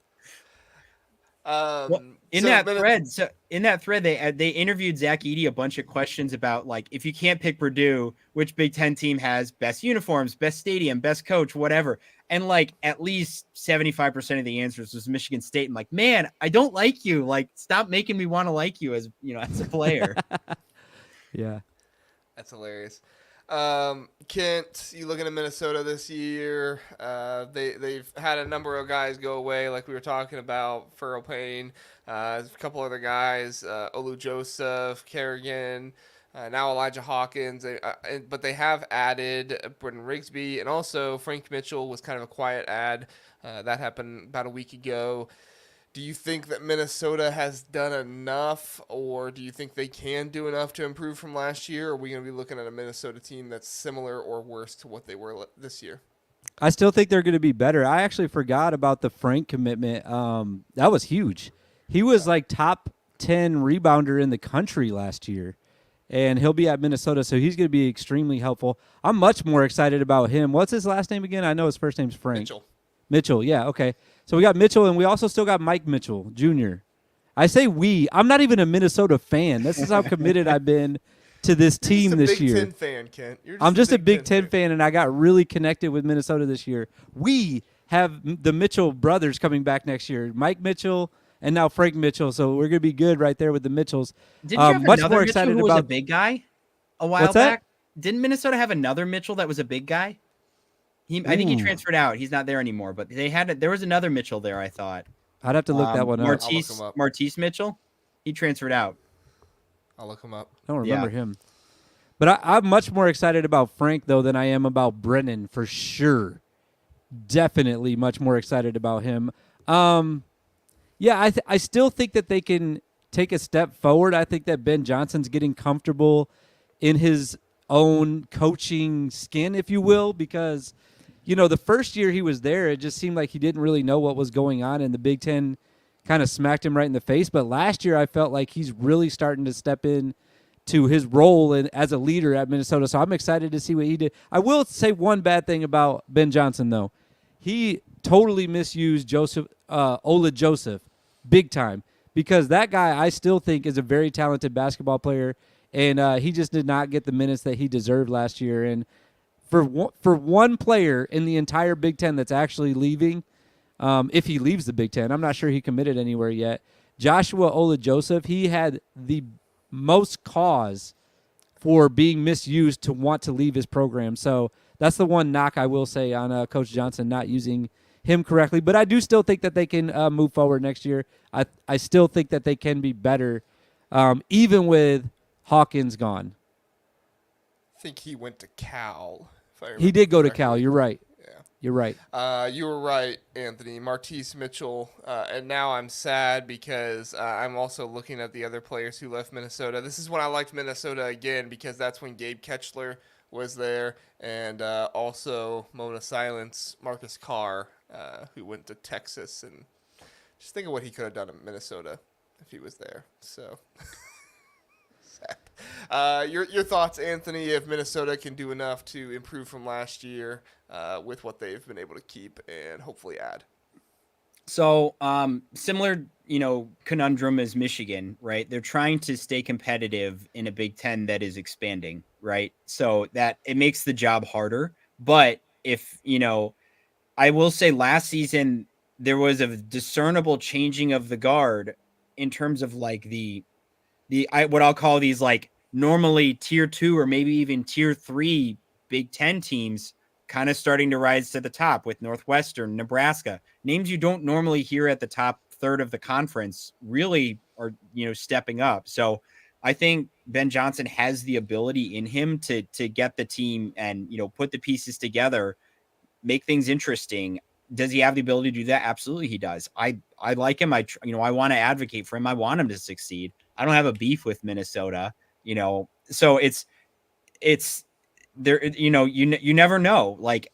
In that thread, they interviewed Zach Edey a bunch of questions about, like, if you can't pick Purdue, which Big Ten team has best uniforms, best stadium, best coach, whatever. And like at least 75% of the answers was Michigan State. I'm like, man, I don't like you. Like, stop making me want to like you as a player. Yeah, that's hilarious. Kent, you looking at Minnesota this year? They've had a number of guys go away, like we were talking about. Furrow Payne, a couple other guys, Olu Joseph, Kerrigan, now Elijah Hawkins. But they have added Brennan Rigsby, and also Frank Mitchell was kind of a quiet add. That happened about a week ago. Do you think that Minnesota has done enough, or do you think they can do enough to improve from last year? Or are we going to be looking at a Minnesota team that's similar or worse to what they were this year? I still think they're going to be better. I actually forgot about the Frank commitment. That was huge. He was like top 10 rebounder in the country last year, and he'll be at Minnesota, so he's going to be extremely helpful. I'm much more excited about him. What's his last name again? I know his first name's Frank. Mitchell, yeah, okay. So we got Mitchell, and we also still got Mike Mitchell, Jr. I say we. I'm not even a Minnesota fan. This is how committed I've been to this team this year. You're just a Big Ten fan, Kent. I'm just a Big Ten fan, and I got really connected with Minnesota this year. We have the Mitchell brothers coming back next year, Mike Mitchell and now Frank Mitchell. So we're going to be good right there with the Mitchells. Didn't you have much more excited Mitchell who was a big guy a while back? Didn't Minnesota have another Mitchell that was a big guy? I think he transferred out. He's not there anymore. But there was another Mitchell there, I thought. I'd have to look that one up. Martise Mitchell. He transferred out. I'll look him up. I don't remember him. But I'm much more excited about Frank, though, than I am about Brennan, for sure. Definitely much more excited about him. I still think that they can take a step forward. I think that Ben Johnson's getting comfortable in his own coaching skin, if you will, because – the first year he was there, it just seemed like he didn't really know what was going on, and the Big Ten kind of smacked him right in the face. But last year I felt like he's really starting to step in to his role as a leader at Minnesota. So I'm excited to see what he did. I will say one bad thing about Ben Johnson, though. He totally misused Ola Joseph big time, because that guy I still think is a very talented basketball player, and he just did not get the minutes that he deserved last year. And for one player in the entire Big Ten that's actually leaving, if he leaves the Big Ten, I'm not sure he committed anywhere yet, Joshua Ola Joseph, he had the most cause for being misused to want to leave his program. So that's the one knock I will say on Coach Johnson not using him correctly. But I do still think that they can move forward next year. I still think that they can be better, even with Hawkins gone. I think he went to Cal. He did go to correctly. Cal. You're right. Yeah. You're right. You were right, Anthony. Martise Mitchell. And now I'm sad because I'm also looking at the other players who left Minnesota. This is when I liked Minnesota again, because that's when Gabe Ketchler was there, and also Mona Silence, Marcus Carr, who went to Texas. And just think of what he could have done in Minnesota if he was there. So sad. Your thoughts, Anthony, if Minnesota can do enough to improve from last year with what they've been able to keep and hopefully add? So similar, conundrum as Michigan, right? They're trying to stay competitive in a Big Ten that is expanding, right? So that it makes the job harder. But if, I will say last season, there was a discernible changing of the guard in terms of like what I'll call these like normally tier 2 or maybe even tier 3 Big Ten teams kind of starting to rise to the top with Northwestern, Nebraska, names you don't normally hear at the top third of the conference really are, stepping up. So I think Ben Johnson has the ability in him to get the team and, put the pieces together, make things interesting. Does he have the ability to do that? Absolutely he does. I like him. I want to advocate for him. I want him to succeed. I don't have a beef with Minnesota, so it's there, you never know. Like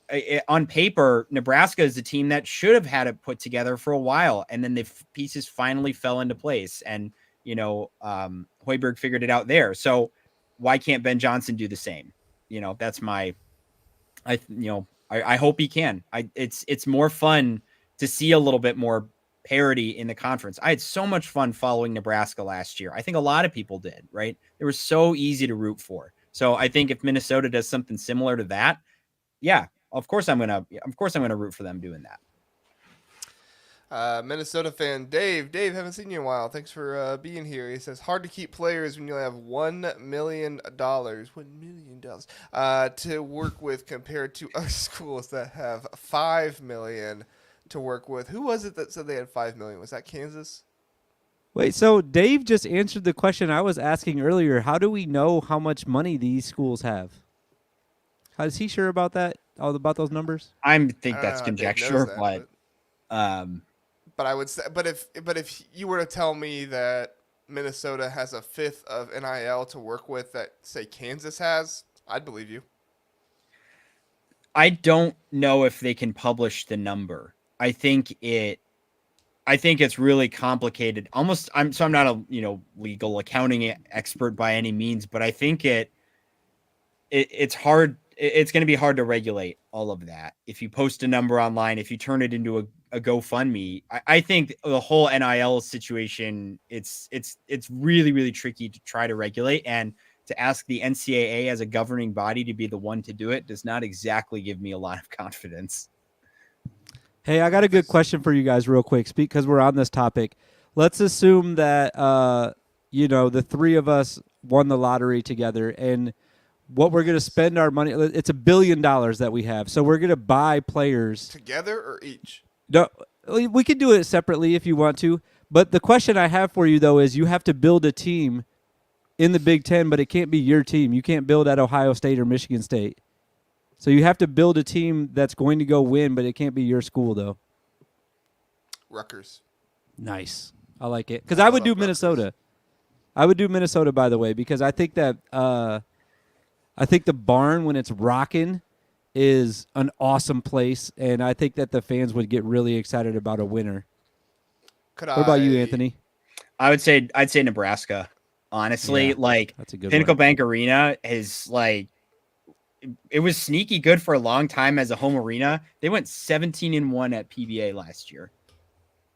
on paper, Nebraska is a team that should have had it put together for a while. And then the pieces finally fell into place, and, Hoiberg figured it out there. So why can't Ben Johnson do the same? That's I hope he can. It's more fun to see a little bit more parity in the conference. I had so much fun following Nebraska last year. I think a lot of people did, right? They were so easy to root for. So I think if Minnesota does something similar to that, yeah, of course I'm gonna root for them doing that. Minnesota fan Dave, haven't seen you in a while. Thanks for being here. He says, hard to keep players when you have $1 million to work with compared to other schools that have $5 million to work with. Who was it that said they had $5 million? Was that Kansas? Wait, so Dave just answered the question I was asking earlier. How do we know how much money these schools have? Is he sure about that? All about those numbers? I think that's conjecture, but I would say, but if you were to tell me that Minnesota has a fifth of NIL to work with that, say, Kansas has, I'd believe you. I don't know if they can publish the number. I think it's really complicated. Almost, I'm not a legal accounting expert by any means, but I think it's hard. It's going to be hard to regulate all of that. If you post a number online, if you turn it into a GoFundMe, I think the whole NIL situation, it's really, really tricky to try to regulate, and to ask the NCAA as a governing body to be the one to do it does not exactly give me a lot of confidence. Hey, I got a good question for you guys real quick, because we're on this topic. Let's assume that, the three of us won the lottery together, and what we're going to spend our money, it's $1 billion that we have. So we're going to buy players. Together or each? No, we can do it separately if you want to. But the question I have for you, though, is you have to build a team in the Big Ten, but it can't be your team. You can't build at Ohio State or Michigan State. So you have to build a team that's going to go win, but it can't be your school, though. Rutgers. Nice. I like it. Because I would do Minnesota. I would do Minnesota, by the way, because I think that I think the barn, when it's rocking, is an awesome place, and I think that the fans would get really excited about a winner. What about you, Anthony? I'd say Nebraska. Honestly, Yeah, like that's a good Pinnacle one. Bank Arena is like, it was sneaky good for a long time as a home arena. They went 17-1 at PBA last year,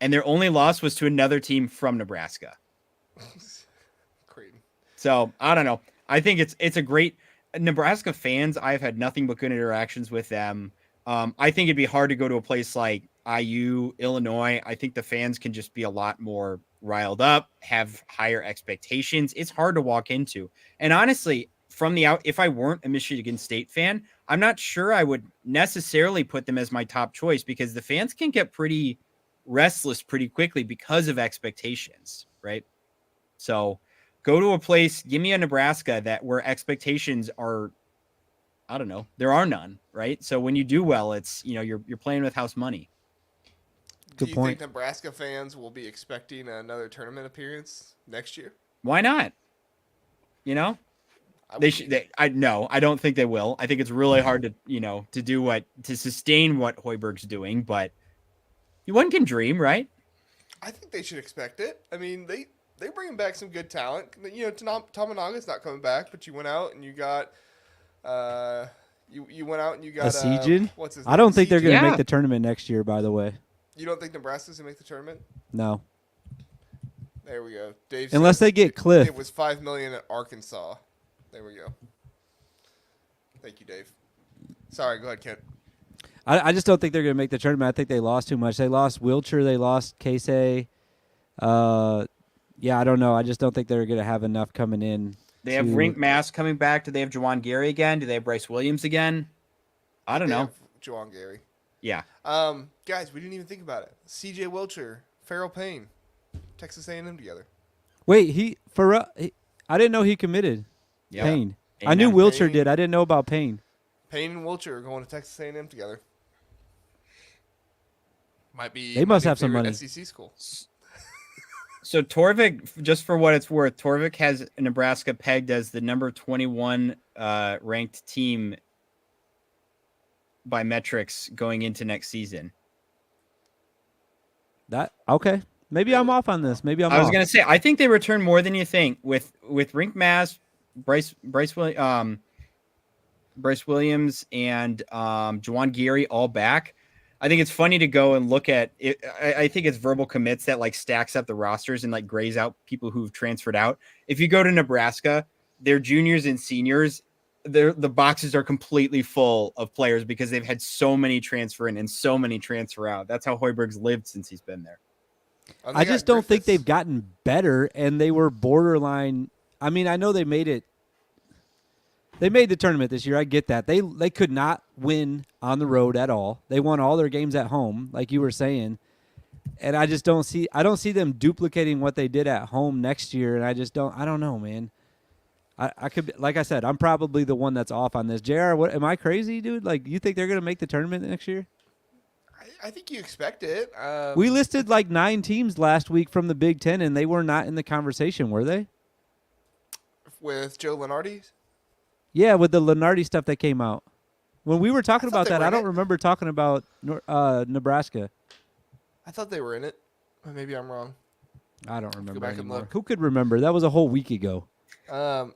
and their only loss was to another team from Nebraska. Creighton. So I don't know. I think it's a great Nebraska fans. I've had nothing but good interactions with them. I think it'd be hard to go to a place like IU, Illinois. I think the fans can just be a lot more riled up, have higher expectations. It's hard to walk into. And honestly, from the out, if I weren't a Michigan State fan, I'm not sure I would necessarily put them as my top choice, because the fans can get pretty restless pretty quickly because of expectations, right? So go to a place, give me a Nebraska that where expectations are, I don't know, there are none, right? So when you do well, it's, you're playing with house money. Do Good you point. think Nebraska fans will be expecting another tournament appearance next year? Why not? They should. I don't think they will. I think it's really hard to to sustain what Hoiberg's doing, but one can dream, right? I think they should expect it. I mean, they bringing back some good talent. Tominaga's not coming back, but you went out and you got you went out and you got Asijan? what's his I name? don't think they're going to Yeah. make the tournament next year, by the way. You don't think Nebraska's gonna make the tournament? No. There we go. Dave Unless says they get Cliff. It was $5 million at Arkansas. There we go. Thank you, Dave. Sorry, go ahead, Kent. I just don't think they're going to make the tournament. I think they lost too much. They lost Wilcher. They lost Casey. Yeah, I don't know. I just don't think they're going to have enough coming in. They have Rink Mass coming back. Do they have Juwan Gary again? Do they have Bryce Williams again? I don't know. Juwan Gary. Yeah. Guys, we didn't even think about it. C.J. Wilcher, Farrell Payne, Texas A&M together. Wait, I didn't know he committed. Yeah. Payne. Amen. I knew Wilcher Payne. did. I didn't know about Payne. Payne and Wilcher are going to Texas A&M together. Might be. They must might be have some favorite money. SEC school. So Torvik, just for what it's worth, Torvik has Nebraska pegged as the number 21 ranked team by metrics going into next season. That okay. Maybe I'm off on this. Maybe I'm I was off. gonna say, I think they return more than you think with Rink Mass, Bryce Williams, and Juwan Gary all back. I think it's funny to go and look at it. I think it's verbal commits that like stacks up the rosters and like grays out people who've transferred out. If you go to Nebraska, their juniors and seniors, the boxes are completely full of players because they've had so many transfer in and so many transfer out. That's how Hoiberg's lived since he's been there. I just don't think they've gotten better, and they were borderline. I mean, I know they made it. They made the tournament this year. I get that. They could not win on the road at all. They won all their games at home, like you were saying. And I just don't see them duplicating what they did at home next year. And I don't know, man. I could be, like I said, I'm probably the one that's off on this. JR, what am I crazy, dude? Like, you think they're gonna make the tournament next year? I think you expect it. We listed like 9 teams last week from the Big Ten, and they were not in the conversation, were they? With Joe Lenardi. Yeah, with the Lenardi stuff that came out. When we were talking about they that, were I in don't it. remember talking about Nebraska. I thought they were in it. Or maybe I'm wrong. I don't remember back and anymore. look. Who could remember? That was a whole week ago. Yeah.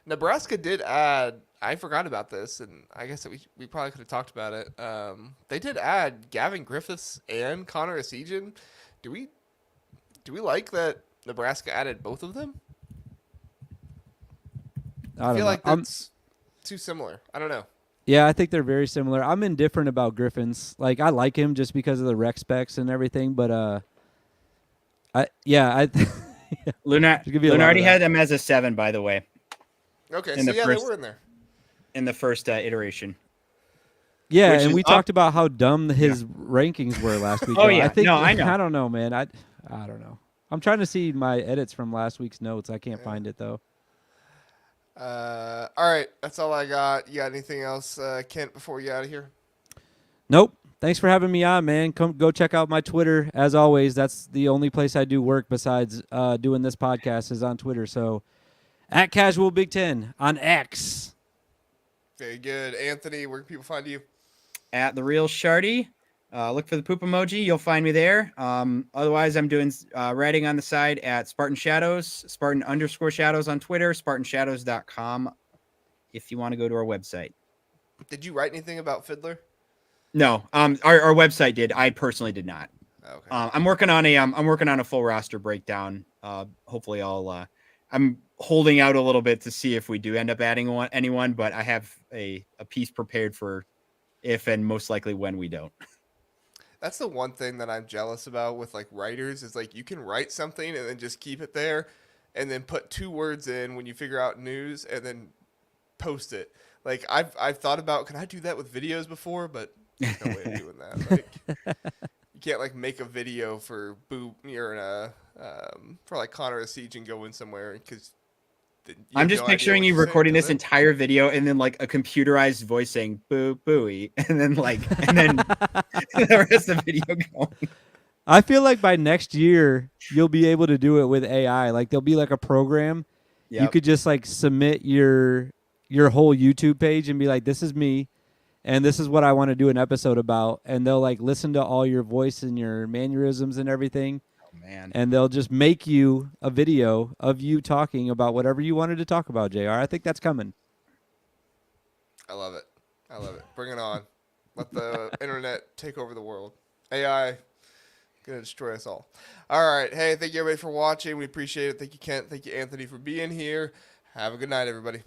Nebraska did add. I forgot about this, and I guess that we probably could have talked about it. They did add Gavin Griffiths and Connor Asijan. Do we like that Nebraska added both of them? I feel like that's too similar. I don't know. Yeah, I think they're very similar. I'm indifferent about Griffins. Like, I like him just because of the rec specs and everything, but Lunardi had them as a 7, by the way. Okay, In so the yeah, first- they were in there. In the first iteration. Yeah, Which and is we up. talked about how dumb his rankings were last week. Oh, though. yeah. I think, No, I know. I don't know, man. I don't know. I'm trying to see my edits from last week's notes. I can't find it though. All right, that's all I got. You got anything else, Kent, before you get out of here? Nope. Thanks for having me on, man. Come go check out my Twitter. As always, that's the only place I do work besides doing this podcast is on Twitter. So at Casual Big Ten on X. Very good. Anthony, where can people find you? At The Real Shardy. Look for the poop emoji. You'll find me there. Otherwise, I'm doing writing on the side at Spartan Shadows, Spartan_Shadows on Twitter, SpartanShadows.com if you want to go to our website. Did you write anything about Fidler? No, our website did. I personally did not. Okay. I'm working on a full roster breakdown. Hopefully, I'm holding out a little bit to see if we do end up adding anyone, but I have a piece prepared for if and most likely when we don't. That's the one thing that I'm jealous about with like writers is like you can write something and then just keep it there and then put 2 words in when you figure out news and then post it. Like I've thought about, can I do that with videos before? But there's no way of doing that. Like you can't like make a video for for like Connor a Siege and go in somewhere because I'm just picturing you recording this entire video and then like a computerized voice saying boo booey and then the rest of the video going. I feel like by next year you'll be able to do it with AI. Like there'll be like a program. Yep. You could just like submit your whole YouTube page and be like, this is me and this is what I want to do an episode about, and they'll like listen to all your voice and your mannerisms and everything. Man. And they'll just make you a video of you talking about whatever you wanted to talk about, JR. I think that's coming. I love it. Bring it on. Let the internet take over the world. AI gonna destroy us all. All right. Hey, thank you everybody for watching. We appreciate it. Thank you, Kent. Thank you, Anthony, for being here. Have a good night, everybody.